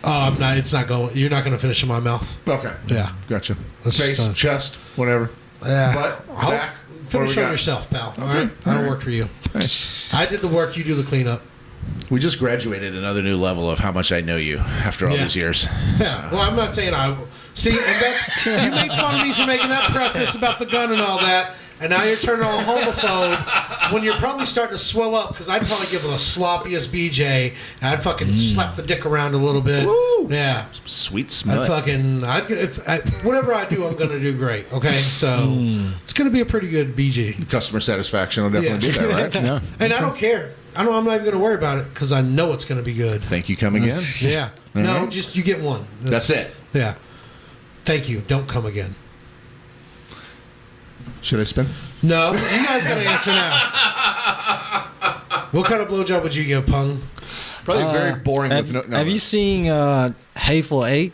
Oh, I'm not. It's not going. You're not going to finish in my mouth. Okay. Yeah. Gotcha. That's Face, just, chest, whatever. Yeah. Butt, back. Finish on yourself, pal. All right? I don't work for you. I did the work. You do the cleanup. We just graduated another new level of how much I know you after all these years. Yeah. So. Well, I'm not saying I... See, and that's... You made fun of me for making that preface about the gun and all that, and now you're turning all homophobe when you're probably starting to swell up, because I'd probably give it the sloppiest BJ, and I'd fucking slap the dick around a little bit. Woo. Yeah. Sweet smell. Whatever I do, I'm going to do great, okay? So, it's going to be a pretty good BJ. Customer satisfaction will definitely be there, right? Yeah. And I don't care. I'm not even going to worry about it because I know it's going to be good. Thank you, come again. Yeah. No, just you get one. That's it. Yeah. Thank you. Don't come again. Should I spin? No, you guys got to answer now. What kind of blowjob would you give, Pung? Probably very boring. Have you seen Hateful Eight?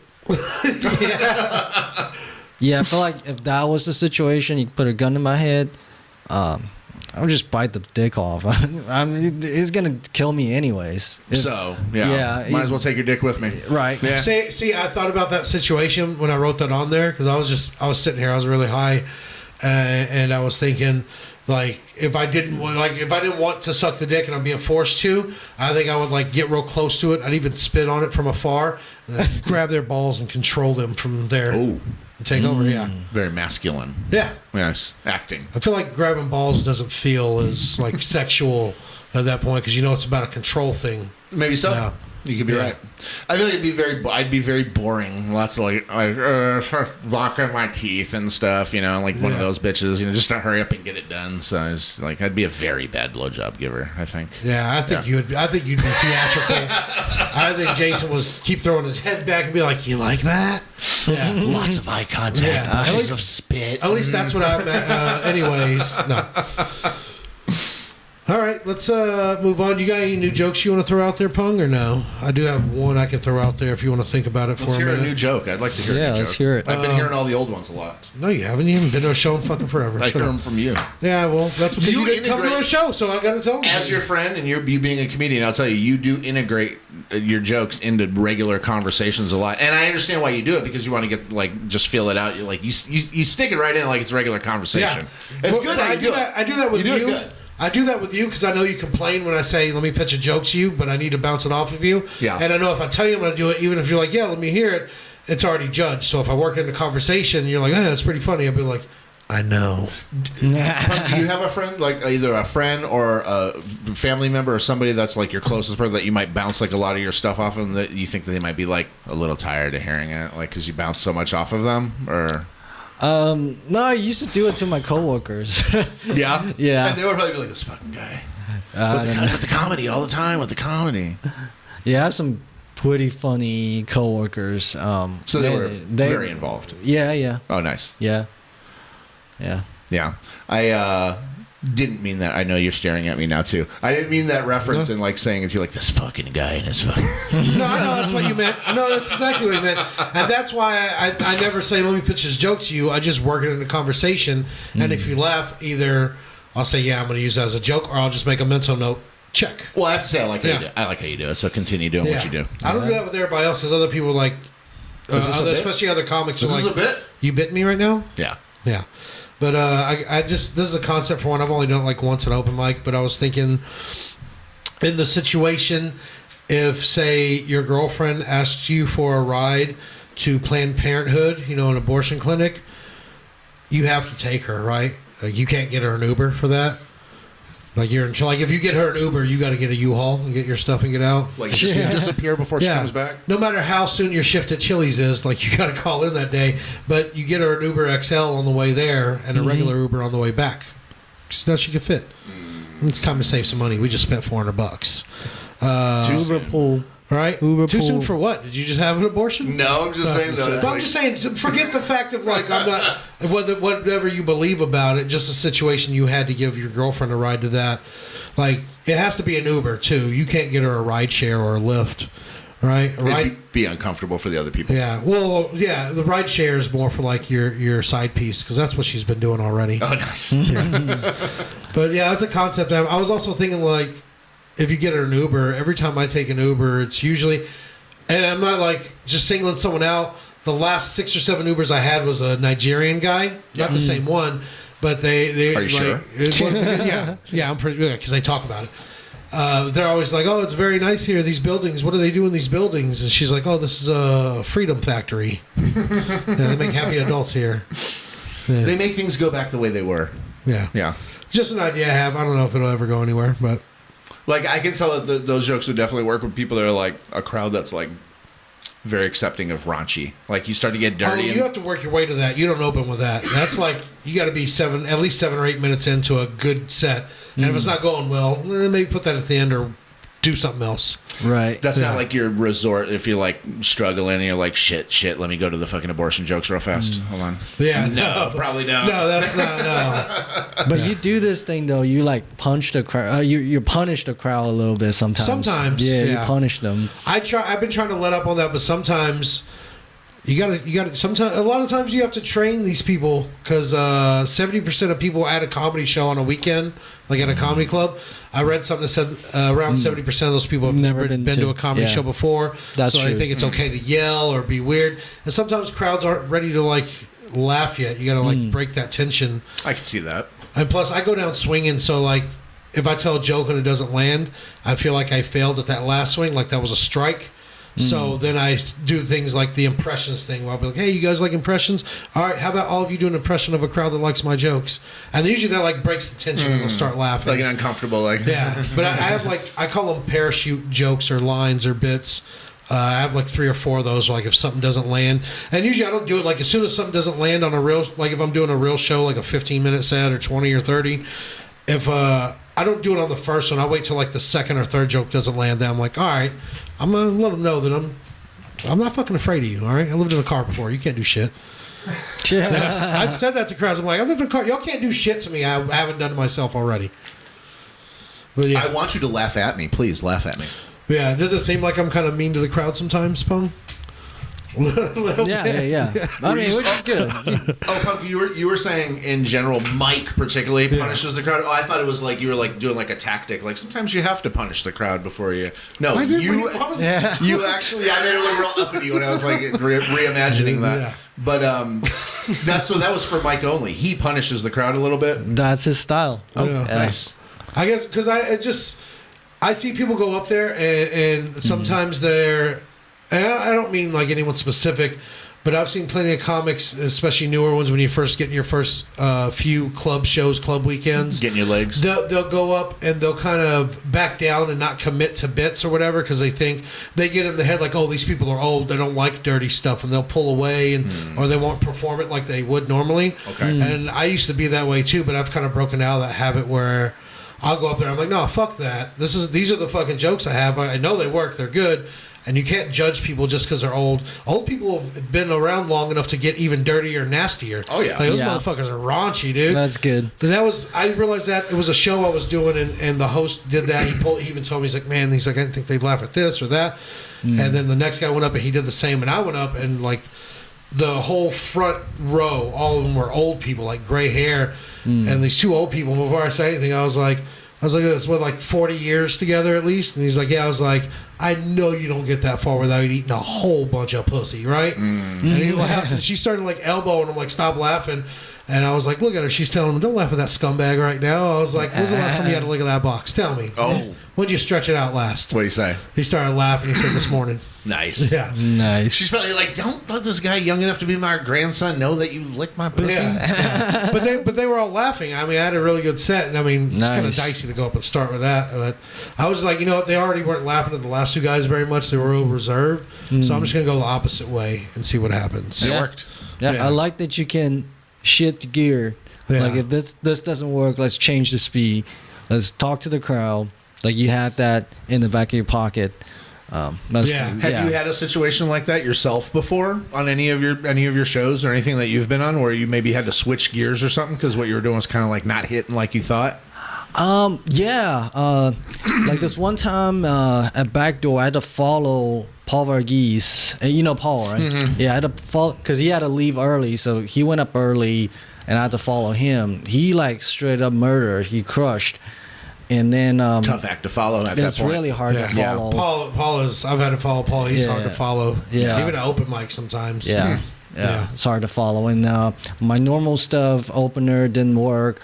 Yeah, I feel like if that was the situation, you put a gun to my head, I would just bite the dick off. I mean, it's gonna kill me anyways. Might as well take your dick with me. Right. Yeah. See, I thought about that situation when I wrote that on there because I was sitting here, I was really high, and I was thinking, like, if I didn't want to suck the dick and I'm being forced to, I think I would like get real close to it. I'd even spit on it from afar, and then grab their balls and control them from there. Ooh. And take over. Yeah. Very masculine. Yeah. Yes. Acting. I feel like grabbing balls doesn't feel as like sexual at that point because you know it's about a control thing. Maybe so. Yeah. You could be right. I feel like I'd be very boring. Lots of like locking my teeth and stuff. You know, like one of those bitches. You know, just to hurry up and get it done. So it's like I'd be a very bad blowjob giver. I think. Yeah, I think you'd be theatrical. I think Jason would keep throwing his head back and be like, "You like that?" Yeah. Lots of eye contact. Yeah. Pushes of spit. At least that's what I meant. Anyways, no. All right, let's move on. You got any new jokes you want to throw out there, Pung, or no? I do have one I can throw out there if you want to think about it for a minute. Let's hear a new joke. I'd like to hear a new joke. Let's hear it. I've been hearing all the old ones a lot. No, you haven't. You haven't been to a show in fucking forever. I hear them from you. Yeah, well, that's because you didn't come to a show, so I got to tell you. As your friend and you being a comedian, I'll tell you, you do integrate your jokes into regular conversations a lot. And I understand why you do it, because you want to get, like, just feel it out. You stick it right in like it's regular conversation. Yeah. It's good how you do it. I do that with you. Good. I do that with you because I know you complain when I say, let me pitch a joke to you, but I need to bounce it off of you. Yeah. And I know if I tell you I'm going to do it, even if you're like, yeah, let me hear it, it's already judged. So if I work in a conversation and you're like, that's pretty funny, I'll be like, I know. Do you have a friend, like either a friend or a family member or somebody that's like your closest person that you might bounce like a lot of your stuff off of, and that you think that they might be like a little tired of hearing it, like because you bounce so much off of them? Or no, I used to do it to my coworkers. Yeah? Yeah. And they would probably be like, this fucking guy. With the comedy all the time, with the comedy. Yeah, I have some pretty funny coworkers. So they were very involved. Yeah. Oh, nice. Yeah. Yeah. I didn't mean that. I know you're staring at me now, too. I didn't mean that reference in like saying it to you like, this fucking guy and his fucking... No, I know that's what you meant. No, that's exactly what you meant. And that's why I never say, let me pitch this joke to you. I just work it in a conversation. And if you laugh, either I'll say, yeah, I'm going to use that as a joke, or I'll just make a mental note. Check. Well, I have to say, I like how you do it. I like how you do it. So continue doing what you do. I don't do that with everybody else because other people like, especially other comics are like, is a bit? You bit me right now? Yeah. Yeah. But I just, this is a concept for one. I've only done it like once at open mic, but I was thinking in the situation, if say your girlfriend asked you for a ride to Planned Parenthood, an abortion clinic, you have to take her, right? Like you can't get her an Uber for that. Like if you get her an Uber, you got to get a U-Haul and get your stuff and get out. Like just disappear before she comes back. No matter how soon your shift at Chili's is, like you got to call in that day. But you get her an Uber XL on the way there and a regular Uber on the way back. So now she can fit. It's time to save some money. We just spent $400. Uber pool. Right? Uber Too pool. soon for what? Did you just have an abortion? No, I'm just saying that. I'm just saying, forget the fact of like, I'm not, whatever you believe about it, just a situation you had to give your girlfriend a ride to that. Like, it has to be an Uber, too. You can't get her a ride share or a Lyft, right? It'd be uncomfortable for the other people. Yeah. Well, yeah, the ride share is more for like your side piece because that's what she's been doing already. Oh, nice. But yeah, that's a concept. I was also thinking like, if you get her an Uber, every time I take an Uber, it's usually, and I'm not like just singling someone out. The last 6 or 7 Ubers I had was a Nigerian guy, not the same one, but they Are you sure? yeah, I'm pretty good because they talk about it. They're always like, "Oh, it's very nice here. These buildings. What do they do in these buildings?" And she's like, "Oh, this is a freedom factory. They make happy adults here." Yeah. They make things go back the way they were. Yeah, Yeah. Just an idea I have. I don't know if it'll ever go anywhere, but Like, I can tell that those jokes would definitely work with people that are like a crowd that's like very accepting of raunchy. Like, you start to get dirty. you have to work your way to that. You don't open with that. That's like you got to be at least 7 or 8 minutes into a good set, and if it's not going well, maybe put that at the end or do something else. Right. That's not like your resort if you're like struggling and you're like, shit, let me go to the fucking abortion jokes real fast. Hold on. Yeah, No, probably not. No, that's not. No. But you do this thing though. You like punch the crowd. You punish the crowd a little bit sometimes. Sometimes, yeah, yeah. you punish them. I've been trying to let up on that, but sometimes you gotta. Sometimes, a lot of times, you have to train these people because 70% of people at a comedy show on a weekend, like at a comedy club. I read something that said around 70% of those people have never been to a comedy show before. That's so true. I think it's okay to yell or be weird. And sometimes crowds aren't ready to like laugh yet. You gotta like break that tension. I can see that. And plus, I go down swinging, so like if I tell a joke and it doesn't land, I feel like I failed at that last swing, like that was a strike. So then I do things like the impressions thing, where I'll be like, "Hey, you guys like impressions? All right, how about all of you do an impression of a crowd that likes my jokes?" And usually that like breaks the tension, and they'll start laughing. Like an uncomfortable, like. Yeah, but I have like I call them parachute jokes or lines or bits. I have like 3 or 4 of those. Like if something doesn't land, and usually I don't do it like as soon as something doesn't land on a real, like if I'm doing a real show, like a 15-minute set or 20 or 30. If I don't do it on the first one, I wait till like the second or third joke doesn't land. Then I'm like, all right, I'm gonna let them know that I'm not fucking afraid of you. All right, I lived in a car before. You can't do shit. Yeah. I've said that to crowds. I'm like, I lived in a car. Y'all can't do shit to me. I haven't done to myself already. But yeah, I want you to laugh at me. Please laugh at me. yeah. Does it seem like I'm kind of mean to the crowd sometimes, Pung? Yeah. I mean, which is good. Oh, Punk, you were saying in general, Mike particularly punishes the crowd. Oh, I thought it was like you were like doing like a tactic. Like sometimes you have to punish the crowd before you. No, I did, you. what was it? Yeah. You actually, I made it look real uppity when I was like reimagining that. Yeah. But that was for Mike only. He punishes the crowd a little bit. That's his style. Oh, yeah. Nice. I guess because I see people go up there and sometimes they're. And I don't mean like anyone specific, but I've seen plenty of comics, especially newer ones, when you first get in your first few club shows, club weekends. Getting your legs. They'll go up and they'll kind of back down and not commit to bits or whatever because they think they get in the head like, oh, these people are old, they don't like dirty stuff, and they'll pull away and or they won't perform it like they would normally. Okay. And I used to be that way too, but I've kind of broken out of that habit where I'll go up there. I'm like, no, fuck that. These are the fucking jokes I have. I know they work. They're good. And you can't judge people just because they're old. Old people have been around long enough to get even dirtier, nastier. Oh, yeah. Like, those Yeah. motherfuckers are raunchy, dude. That's good. And I realized that it was a show I was doing, and the host did that. He even told me, he's like, man, I didn't think they'd laugh at this or that. And then the next guy went up and he did the same, and I went up and like the whole front row, all of them were old people, like gray hair, and these 2 old people. Before I said anything, I was like, this what, like 40 years together at least? And he's like, yeah. I was like, I know you don't get that far without eating a whole bunch of pussy, right? And he laughs, and she started like elbowing him, like, stop laughing. And I was like, look at her. She's telling him, don't laugh at that scumbag right now. I was like, when's the last time you had to look at that box? Tell me. Oh. When'd you stretch it out last? What do you say? He started laughing. He said, this morning. Nice. Yeah. Nice. She's probably like, don't let this guy young enough to be my grandson know that you licked my pussy. Yeah. but they were all laughing. I mean, I had a really good set, and I mean, it's kind of Nice. dicey to go up and start with that. But I was like, you know what? They already weren't laughing at the last 2 guys very much. They were real reserved. So I'm just gonna go the opposite way and see what happens. It worked. Yeah, Yeah. I like that you can shift gear. Yeah. Like if this doesn't work, let's change the speed. Let's talk to the crowd. Like you had that in the back of your pocket. Yeah. Have you had a situation like that yourself before on any of your shows or anything that you've been on where you maybe had to switch gears or something because what you were doing was kind of like not hitting like you thought? Yeah. Like this one time at Backdoor, I had to follow Paul Varghese. And you know Paul, right? Mm-hmm. Yeah, I had to follow because he had to leave early, so he went up early, and I had to follow him. He like straight up murdered. He crushed, and then Tough act to follow at that it's point. really hard Yeah. to follow. Paul is. I've had to follow Paul. He's hard to follow. Yeah. Even at open mic sometimes. Yeah. Yeah, it's hard to follow. And my normal stuff opener didn't work.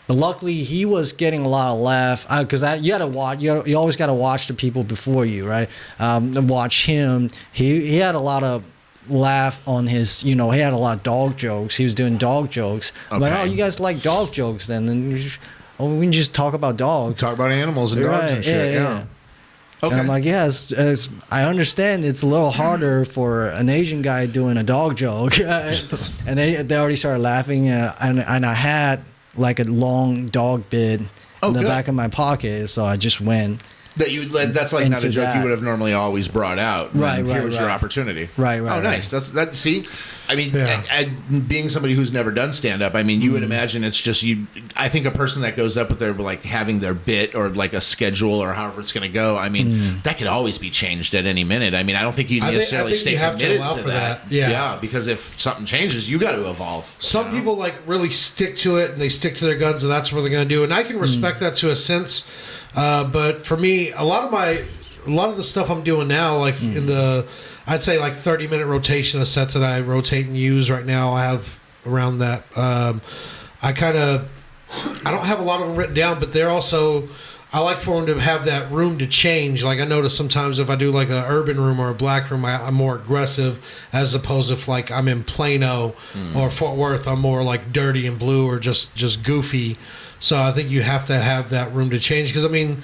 But luckily, he was getting a lot of laugh because you had to watch. You always got to watch the people before you, right? Watch him. He had a lot of laugh on his. He had a lot of dog jokes. He was doing dog jokes. I'm like, oh, you guys like dog jokes then? And we can just talk about dogs. Talk about animals and dogs and shit. Yeah. Okay. And I'm like, as I understand, it's a little harder for an Asian guy doing a dog joke, and they already started laughing, and I had like a long dog bid in the back of my pocket, so I just went. That's like not a joke you would have normally always brought out. Right. Here was your opportunity. Right. Oh, nice. That. See, I mean, being somebody who's never done stand up, I mean, you would imagine it's just you. I think a person that goes up with their like having their bit or like a schedule or however it's going to go. I mean, that could always be changed at any minute. I mean, I don't think you necessarily stay committed to that. Yeah, because if something changes, you got to evolve. Some people like really stick to it and they stick to their guns, and that's what they're going to do. And I can respect that to a sense. But for me, a lot of the stuff I'm doing now, like in the, I'd say like 30-minute rotation of sets that I rotate and use right now, I have around that. I don't have a lot of them written down, but they're also, I like for them to have that room to change. Like I notice sometimes if I do like a urban room or a black room, I'm more aggressive as opposed if like I'm in Plano or Fort Worth, I'm more like dirty and blue or just goofy. So I think you have to have that room to change because, I mean,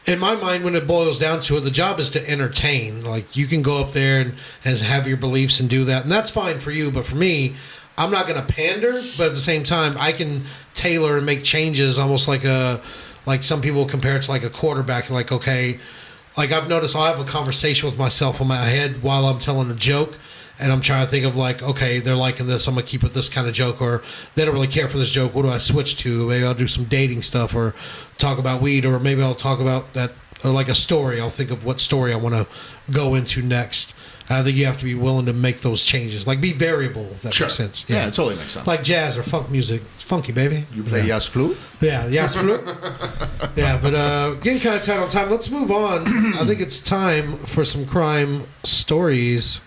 in my mind, when it boils down to it, the job is to entertain. Like, you can go up there and have your beliefs and do that, and that's fine for you. But for me, I'm not going to pander, but at the same time, I can tailor and make changes almost like some people compare it to like a quarterback. Like, okay, like I've noticed I'll have a conversation with myself in my head while I'm telling a joke. And I'm trying to think of like, okay, they're liking this. I'm going to keep with this kind of joke. Or they don't really care for this joke. What do I switch to? Maybe I'll do some dating stuff or talk about weed. Or maybe I'll talk about that, like a story. I'll think of what story I want to go into next. And I think you have to be willing to make those changes. Like be variable, if that makes sense. Yeah, it totally makes sense. Like jazz or funk music. It's funky, baby. You play jazz flute? Yeah, jazz flute. Yeah, but getting kind of tight on time. Let's move on. I think it's time for some crime stories.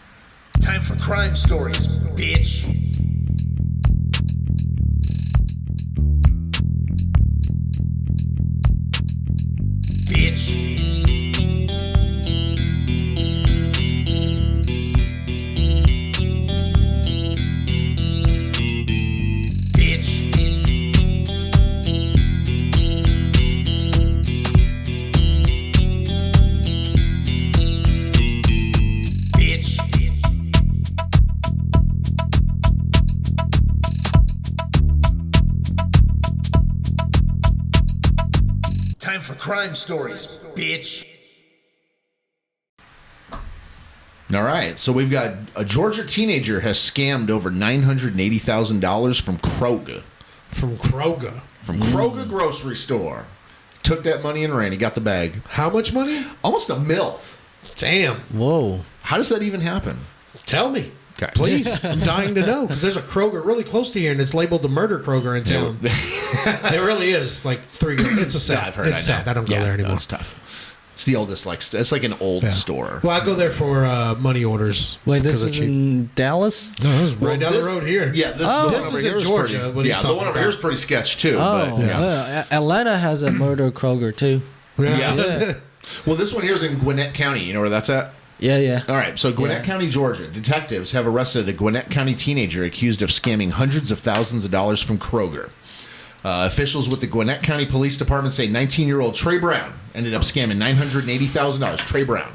Time for crime stories, bitch. Bitch. Bitch. Bitch. Time for crime stories, bitch. All right, so we've got a Georgia teenager has scammed over $980,000 from Kroger. From Kroger. From Kroger grocery store. Took that money and ran. He got the bag. How much money? Almost $1 million. Damn. Whoa. How does that even happen? Tell me. Okay. Please. I'm dying to know because there's a Kroger really close to here and it's labeled the murder Kroger in town. It really is like three. It's a sad. Yeah, I've heard. It's sad. I don't go there anymore. It's tough. It's the oldest, it's like an old store. Well, I go there for money orders. Wait, this is in Dallas? No, this is right down the road here. Yeah, this is in Georgia. The one over here is pretty sketch too. Oh, but, yeah. Atlanta has a murder Kroger too. Yeah. Well, this one here is in Gwinnett County. You know where that's at? Yeah. All right, so Gwinnett County, Georgia. Detectives have arrested a Gwinnett County teenager accused of scamming hundreds of thousands of dollars from Kroger. Officials with the Gwinnett County Police Department say 19-year-old Trey Brown ended up scamming $980,000. Trey Brown.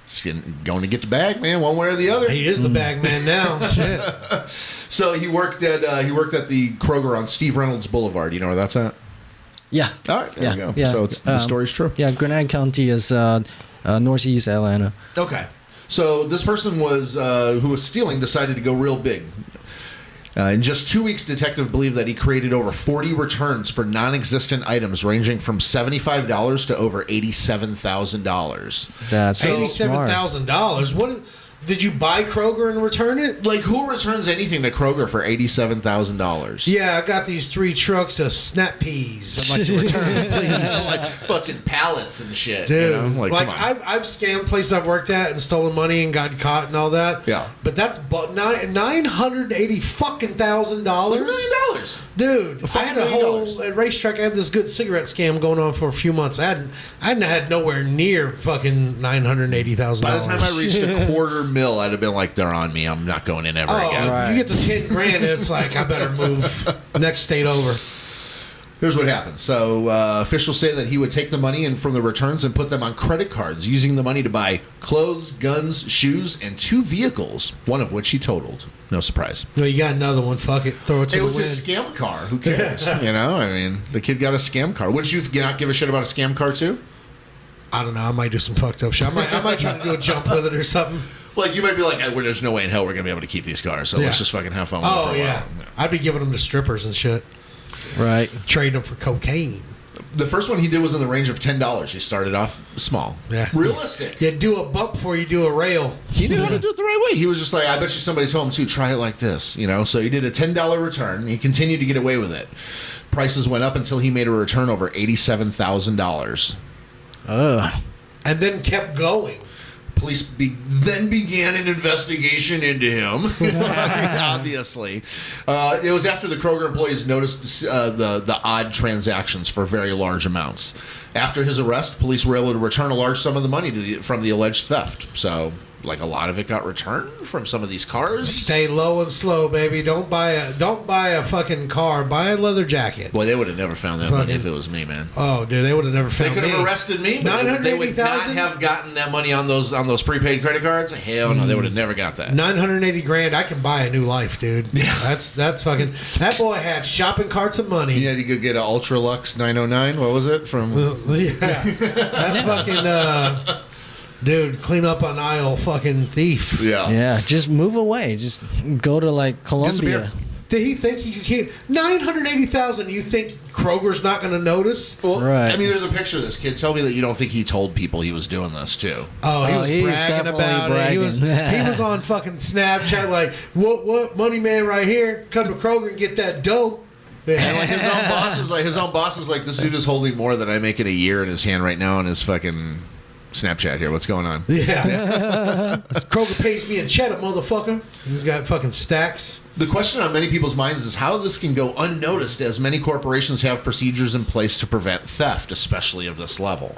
Just going to get the bag, man, one way or the other. He is the bag man now. Shit. So he worked at the Kroger on Steve Reynolds Boulevard. You know where that's at? Yeah. All right, there we go. Yeah. So the story's true. Yeah, Gwinnett County is northeast Atlanta. Okay. So this person was who was stealing decided to go real big. In just 2 weeks, detectives believe that he created over 40 returns for non-existent items ranging from $75 to over $87,000. That's $87,000. What? Did you buy Kroger and return it? Like, who returns anything to Kroger for $87,000? Yeah, I got these 3 trucks of snap peas. I'd like to return it, please. Like fucking pallets and shit. Dude, you know? like come on. I've scammed places I've worked at and stolen money and got caught and all that. Yeah. But that's $980,000. $1 million. Dude, $1 I had a million. whole at racetrack. I had this good cigarette scam going on for a few months. I hadn't had nowhere near fucking $980,000. By the time I reached a $250,000, I'd have been like, they're on me. I'm not going in ever again. right. You get the 10 grand, and it's like I better move next state over. Here's what happened. So officials say that he would take the money and from the returns and put them on credit cards, using the money to buy clothes, guns, shoes, and 2 vehicles, one of which he totaled. No surprise. No, you got another one. Fuck it, throw it to It the was wind. his scam car. Who cares? You know, I mean, the kid got a scam car. Wouldn't you not give a shit about a scam car too? I don't know. I might do some fucked up shit. I might try to do a jump with it or something. Like, you might be like, well, there's no way in hell we're going to be able to keep these cars, so Yeah. let's just fucking have fun with it for a Oh while. yeah, I'd be giving them to strippers and shit. Right. Trading them for cocaine. The first one he did was in the range of $10. He started off small. Yeah. Realistic. Yeah, do a bump before you do a rail. He knew how to do it the right way. He was just like, I bet you somebody's home too. Try it like this, you know. So he did a $10 return. He continued to get away with it. Prices went up until he made a return over $87,000. Ugh. And then kept going. Police then began an investigation into him. Obviously, it was after the Kroger employees noticed the odd transactions for very large amounts. After his arrest, police were able to return a large sum of the money from the alleged theft. So, like, a lot of it got returned from some of these cars. Stay low and slow, baby. Don't buy a fucking car. Buy a leather jacket. Boy, they would have never found that money Fucking- if it was me, man. Oh, dude, they would have never They found could me. have arrested me, but they would not 980,000? have gotten that money on those prepaid credit cards. Hell no, they would have never got that. 980 grand. I can buy a new life, dude. Yeah, that's fucking. That boy had shopping carts of money. You had to go get an Ultralux 909. What was it from? Yeah, that's fucking. Dude, clean up an aisle, fucking thief. Yeah. Yeah. Just move away. Just go to like Colombia. Disappear. Did he think he could keep 980,000? You think Kroger's not going to notice? Well, Right. I mean, there's a picture of this kid. Tell me that you don't think he told people he was doing this too. Oh, he Oh, was he's bragging definitely about it. He was bragging. on fucking Snapchat like, what money man right here? Come to Kroger and get that dough. And Yeah. like his own boss is like, this dude is holding more than I make in a year in his hand right now on his fucking Snapchat here. What's going on? Yeah. Kroger pays me in cheddar, motherfucker. He's got fucking stacks. The question on many people's minds is how this can go unnoticed, as many corporations have procedures in place to prevent theft, especially of this level.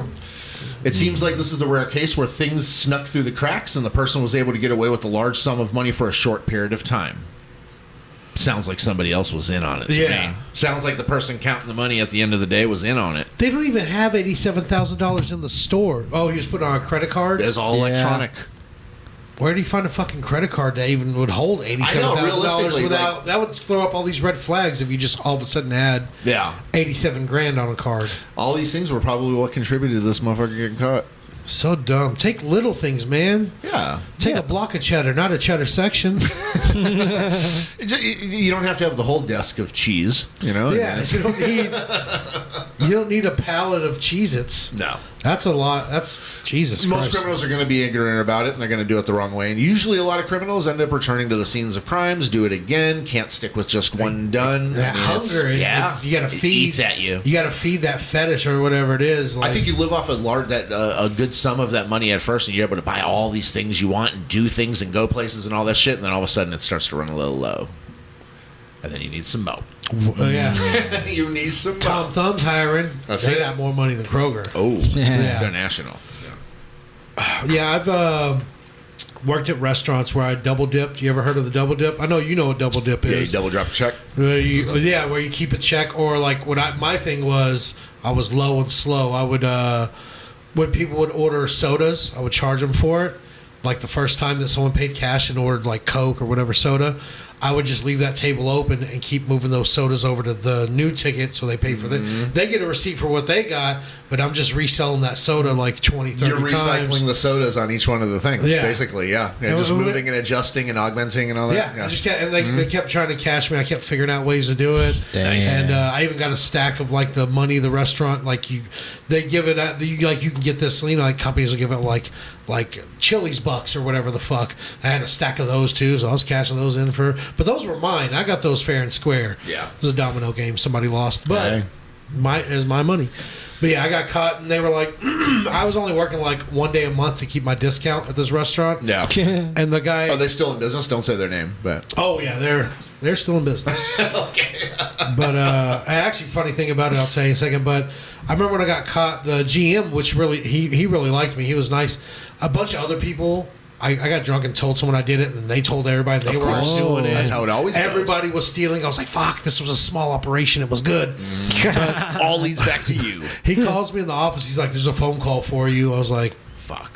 It seems like this is the rare case where things snuck through the cracks and the person was able to get away with a large sum of money for a short period of time. Sounds like somebody else was in on it to Yeah. me. Sounds like the person counting the money at the end of the day was in on it. They don't even have $87,000 in the store. Oh, he was putting on a credit card? It's all Yeah. electronic. Where do you find a fucking credit card that even would hold $87,000 realistically, without? like- That would throw up all these red flags if you just all of a sudden had Yeah. 87 grand on a card. All these things were probably what contributed to this motherfucker getting caught. So dumb. Take little things, man. Yeah. Take a block of cheddar, not a cheddar section. You don't have to have the whole desk of cheese, you know? Yeah, you don't need a pallet of Cheez-Its. No. That's a lot. That's Jesus Most Christ. criminals are going to be ignorant about it, and they're going to do it the wrong way. And usually, a lot of criminals end up returning to the scenes of crimes, do it again, can't stick with just one done. That hunger, you got to It feed. eats at you. You got to feed that fetish or whatever it is. Like, I think you live off a good sum of that money at first, and you're able to buy all these things you want and do things and go places and all that shit. And then all of a sudden, it starts to run a little low, and then you need some mo. yeah. You need some Tom Thumb's hiring. That's They it. got more money than Kroger. Oh, Yeah. they're national. Yeah, I've worked at restaurants where I double dipped. You ever heard of the double dip? I know you know what double dip Yeah, you is. double drop a check. Where you keep a check, or like my thing was I was low and slow. I would when people would order sodas, I would charge them for it. Like the first time that someone paid cash and ordered like Coke or whatever soda, I would just leave that table open and keep moving those sodas over to the new ticket so they pay for it. They get a receipt for what they got, but I'm just reselling that soda like 20, 30 You're recycling times. the sodas on each one of the things, Yeah. basically, yeah. Just moving and adjusting and augmenting and all that. Yeah, I just kept, and they kept trying to cash me. I kept figuring out ways to do it. Nice. And I even got a stack of like the money the restaurant they give it at you can get this, like companies will give it like Chili's bucks or whatever the fuck. I had a stack of those too, so I was cashing those in but those were mine. I got those fair and square. Yeah. It was a domino game. Somebody lost, but Okay. it was my money. But yeah, I got caught, and they were like, I was only working like one day a month to keep my discount at this restaurant. Yeah. And the guy, Are they still in business? Don't say their name, but oh yeah, they're still in business. But actually, funny thing about it, I'll tell you in a second. But I remember when I got caught, the GM, which really he really liked me. He was nice. A bunch of other people. I got drunk and told someone I did it, and they told everybody they were all doing it. That's how it always goes. Everybody was stealing. I was like, "Fuck! This was a small operation. It was good." All leads back to you. He calls me in the office. He's like, "There's a phone call for you." I was like, Fuck.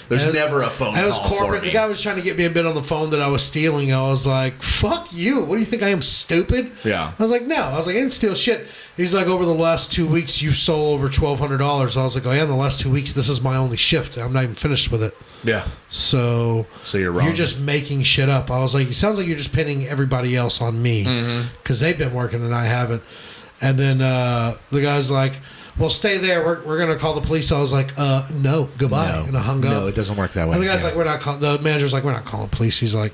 there's And- never a phone I was call for corporate. me. The guy was trying to get me a bit on the phone that I was stealing. I was like, "Fuck you! What do you think I am, stupid?" Yeah. I was like, "No." I was like, "I didn't steal shit." He's like, "Over the last 2 weeks, you've sold over $1,200." I was like, "Oh yeah, in the last 2 weeks, this is my only shift. I'm not even finished with it." Yeah. So you're wrong. You're just making shit up. I was like, "It sounds like you're just pinning everybody else on me because they've been working and I haven't." And then the guy's like, "Well, stay there. We're gonna call the police." I was like, "No, goodbye," and I hung up. No, it doesn't work that way. And the guy's Yeah. like, "We're not calling." The manager's like, "We're not calling police." He's like,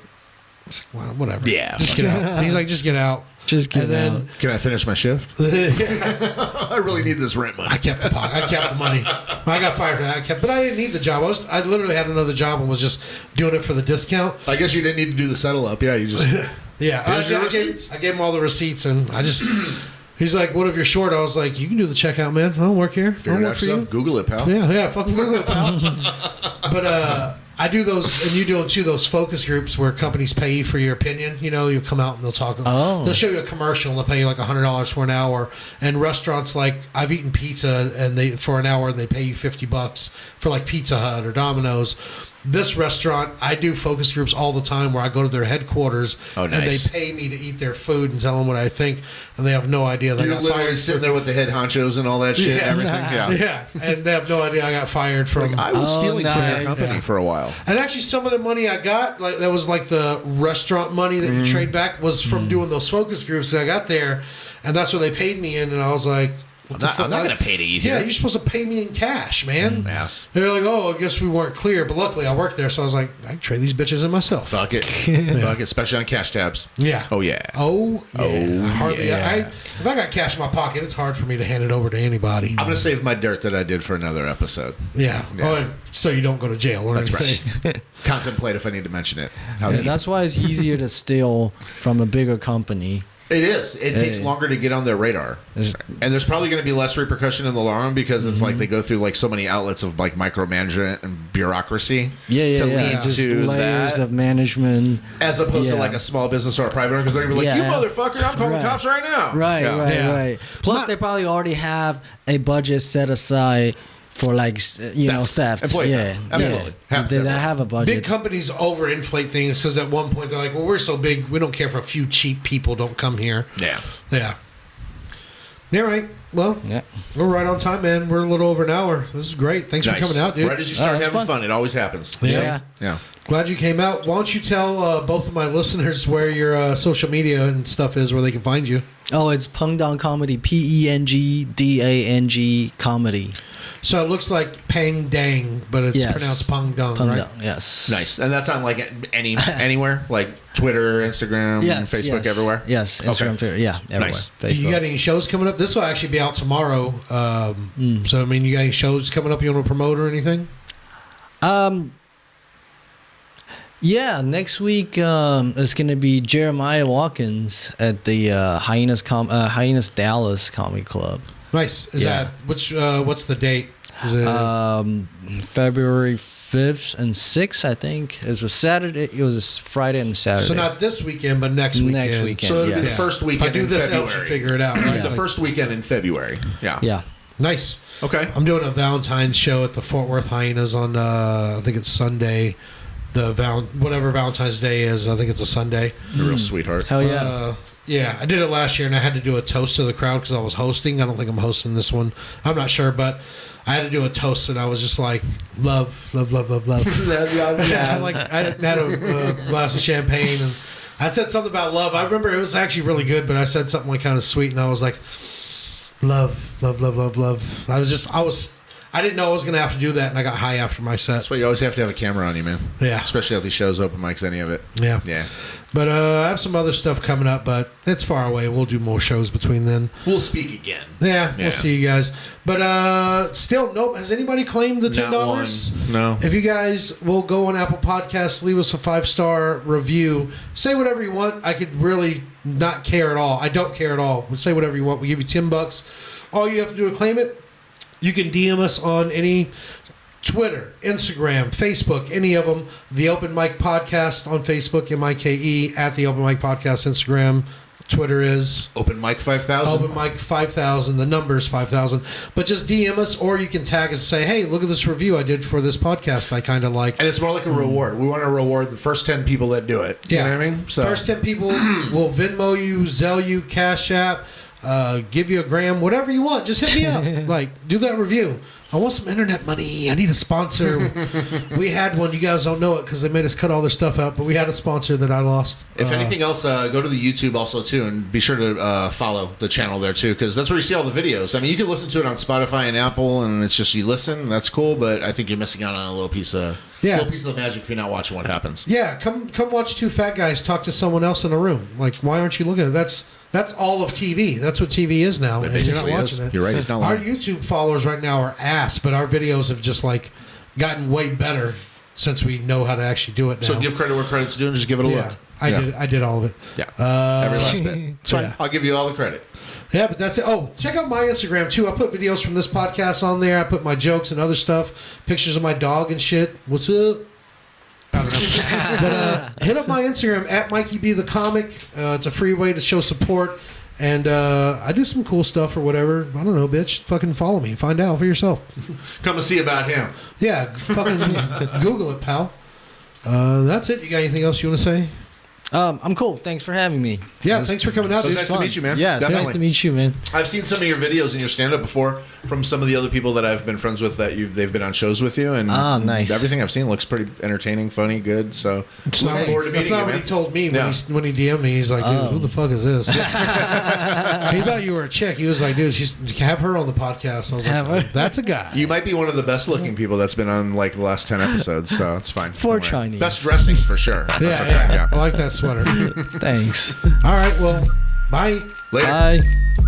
"Well, whatever. Yeah. just get out." He's like, "Just get out." Just get and then Can I finish my shift? I really need this rent money. I kept the pot. I kept the money. I got fired for that. But I didn't need the job. I literally had another job and was just doing it for the discount. I guess you didn't need to do the settle up. Yeah, you just. Yeah, Here's your I receipts. gave him all the receipts, and I just. He's like, "What if you're short?" I was like, "You can do the checkout, man. I don't work here. I Figure don't it work out for you." yourself. Google it, pal. Yeah, fucking Google it, pal. But I do those, and you do them too. Those focus groups where companies pay you for your opinion. You know, you come out and they'll talk. Oh. They'll show you a commercial and they'll pay you like $100 for an hour. And restaurants like I've eaten pizza and they for an hour and they pay you $50 for like Pizza Hut or Domino's. This restaurant, I do focus groups all the time where I go to their headquarters and they nice. pay me to eat their food and tell them what I think, and they have no idea that I You're got literally fired. sitting there with the head honchos and all that shit Yeah. and everything. Yeah. Yeah, and they have no idea I got fired from. I was Oh, stealing from your nice. company for a while. And actually, some of the money I got, like that was like the restaurant money that you trade back, was from doing those focus groups that I got there, and that's what they paid me in. And I was like, what the fuck? I'm not going to pay to eat Yeah, here. you're supposed to pay me in cash, man. Ass. They're like, oh, I guess we weren't clear, but luckily I worked there, so I was like, I can trade these bitches in myself. Fuck it. Fuck it. Especially on cash tabs. Yeah. Oh, yeah. Oh yeah. Hardly. yeah. If I got cash in my pocket, it's hard for me to hand it over to anybody. I'm going to save my dirt that I did for another episode. Yeah. Yeah. Oh, and so you don't go to jail or That's anything. right. Contemplate if I need to mention it. How Yeah, deep. that's why it's easier to steal from a bigger company. It is. It takes Hey. longer to get on their radar. It's- And there's probably going to be less repercussion in the long run because it's like they go through like so many outlets of like micromanagement and bureaucracy Yeah, to yeah. lead Just to layers that. of management. As opposed to Yeah. like a small business or a private owner because they're going to be like, Yeah. you motherfucker, I'm calling Right. the cops right now. Right, Yeah. right, Yeah. right. Plus, they probably already have a budget set aside for like theft. Employee Yeah, theft. Absolutely. yeah. Happens They everywhere. have a budget. Big companies overinflate things because at one point they're like, well, we're so big, we don't care if a few cheap people don't come here. Yeah. Yeah. Yeah, right. Well, Yeah. we're right on time, man. We're a little over an hour. This is great. Thanks Nice. for coming out, dude. Right as you start that's having fun. fun, it always happens. Yeah. Yeah. Glad you came out. Why don't you tell both of my listeners where your social media and stuff is, where they can find you? Oh, it's Pengdang Comedy. PENGDANG Comedy. So it looks like Pang Dang, but it's Yes. pronounced Pang Dong, right? Pengdang, yes. Nice. And that's on like anywhere, like Twitter, Instagram, Yes, Facebook, yes. everywhere? Yes, Instagram, Twitter. Yeah, everywhere. Nice. Facebook. You got any shows coming up? This will actually be out tomorrow. So, I mean, you got any shows coming up you want to promote or anything? Yeah, next week it's gonna be Jeremiah Watkins at the Hyenas Dallas Comedy Club. Nice. Is Yeah. that what's the date? Is it February 5th and 6th, I think. It was a Saturday. It was a Friday and Saturday. so not this weekend, but next weekend? Next weekend. So it'll be the Yeah. first If weekend I do in this, February. helps you figure it out. Right? The Like, first weekend in February. Yeah. Yeah. nice. Okay. I'm doing a Valentine's show at the Fort Worth Hyenas on I think it's Sunday. whatever Valentine's Day is. I think it's a Sunday. You're a real sweetheart. Hell yeah. Yeah, I did it last year, and I had to do a toast to the crowd because I was hosting. I don't think I'm hosting this one. I'm not sure, but I had to do a toast, and I was just like, love, love, love, love, love. Yeah, I had a glass of champagne, and I said something about love. I remember it was actually really good, but I said something like kind of sweet, and I was like, love, love, love, love, love. I didn't know I was going to have to do that, and I got high after my set. That's why you always have to have a camera on you, man. Yeah. Especially at these shows, open mics, any of it. Yeah. Yeah. But I have some other stuff coming up, but it's far away. We'll do more shows between then. We'll speak again. Yeah, Yeah. we'll see you guys. But still, nope. Has anybody claimed the $10? Not one. No. If you guys will go on Apple Podcasts, leave us a 5-star review. Say whatever you want. I could really not care at all. I don't care at all. Say whatever you want. We give you $10. All you have to do to claim it, you can DM us on any Twitter, Instagram, Facebook, any of them. The Open Mic Podcast on Facebook, MIKE, at the Open Mic Podcast Instagram. Twitter is Open Mic 5000. Open Mic 5000. The number is 5000. But just DM us, or you can tag us and say, hey, look at this review I did for this podcast I kind of like. And it's more like a reward. We want to reward the first 10 people that do it. You know what I mean? So First 10 people will Venmo you, Zelle you, Cash App, give you a gram, whatever you want. Just hit me up. Like, do that review. I want some internet money. I need a sponsor. We had one. You guys don't know it because they made us cut all their stuff out, but we had a sponsor that I lost. if anything else, go to the YouTube also too, and be sure to follow the channel there too, because that's where you see all the videos. I mean, you can listen to it on Spotify and Apple, and it's just you listen. That's cool, but I think you're missing out on a little piece of the magic if you're not watching what happens. Yeah, come watch two fat guys talk to someone else in a room. Like, why aren't you looking at it? That's all of TV. That's what TV is now. And you're not basically watching is. it. You're right, it's not Our lying. YouTube followers right now are ass, but our videos have just like gotten way better since we know how to actually do it now. So give credit where credit's due, and just give it a yeah, look. I did all of it. Yeah, every last bit. It's fine. yeah. I'll give you all the credit. Yeah, but that's it. Oh, check out my Instagram too. I put videos from this podcast on there. I put my jokes and other stuff, pictures of my dog and shit. What's up? I don't know. But hit up my Instagram at Mikey B the Comic. It's a free way to show support. And I do some cool stuff or whatever. I don't know, bitch. Fucking follow me. Find out for yourself. Come and see about him. Yeah, fucking Google it, pal. That's it. You got anything else you want to say? I'm cool. Thanks for having me. Yeah, thanks for coming out. It was dude. nice to meet you, man. Yeah, it's Definitely. nice to meet you, man. I've seen some of your videos and your stand-up before from some of the other people that I've been friends with that they've been on shows with you, and nice. everything I've seen looks pretty entertaining, funny, good. So It's looking not, forward to that's meeting not you, what man. he told me Yeah. when he DM'd me. He's like, dude, who the fuck is this? He thought you were a chick. He was like, dude, have her on the podcast. I was Have like, her? that's a guy. You might be one of the best-looking people that's been on like the last 10 episodes, so it's fine. For Don't worry. Chinese. Best dressing for sure. That's yeah, okay. yeah. Yeah. I like that sweater. Thanks. All right, well, bye. Later. Bye.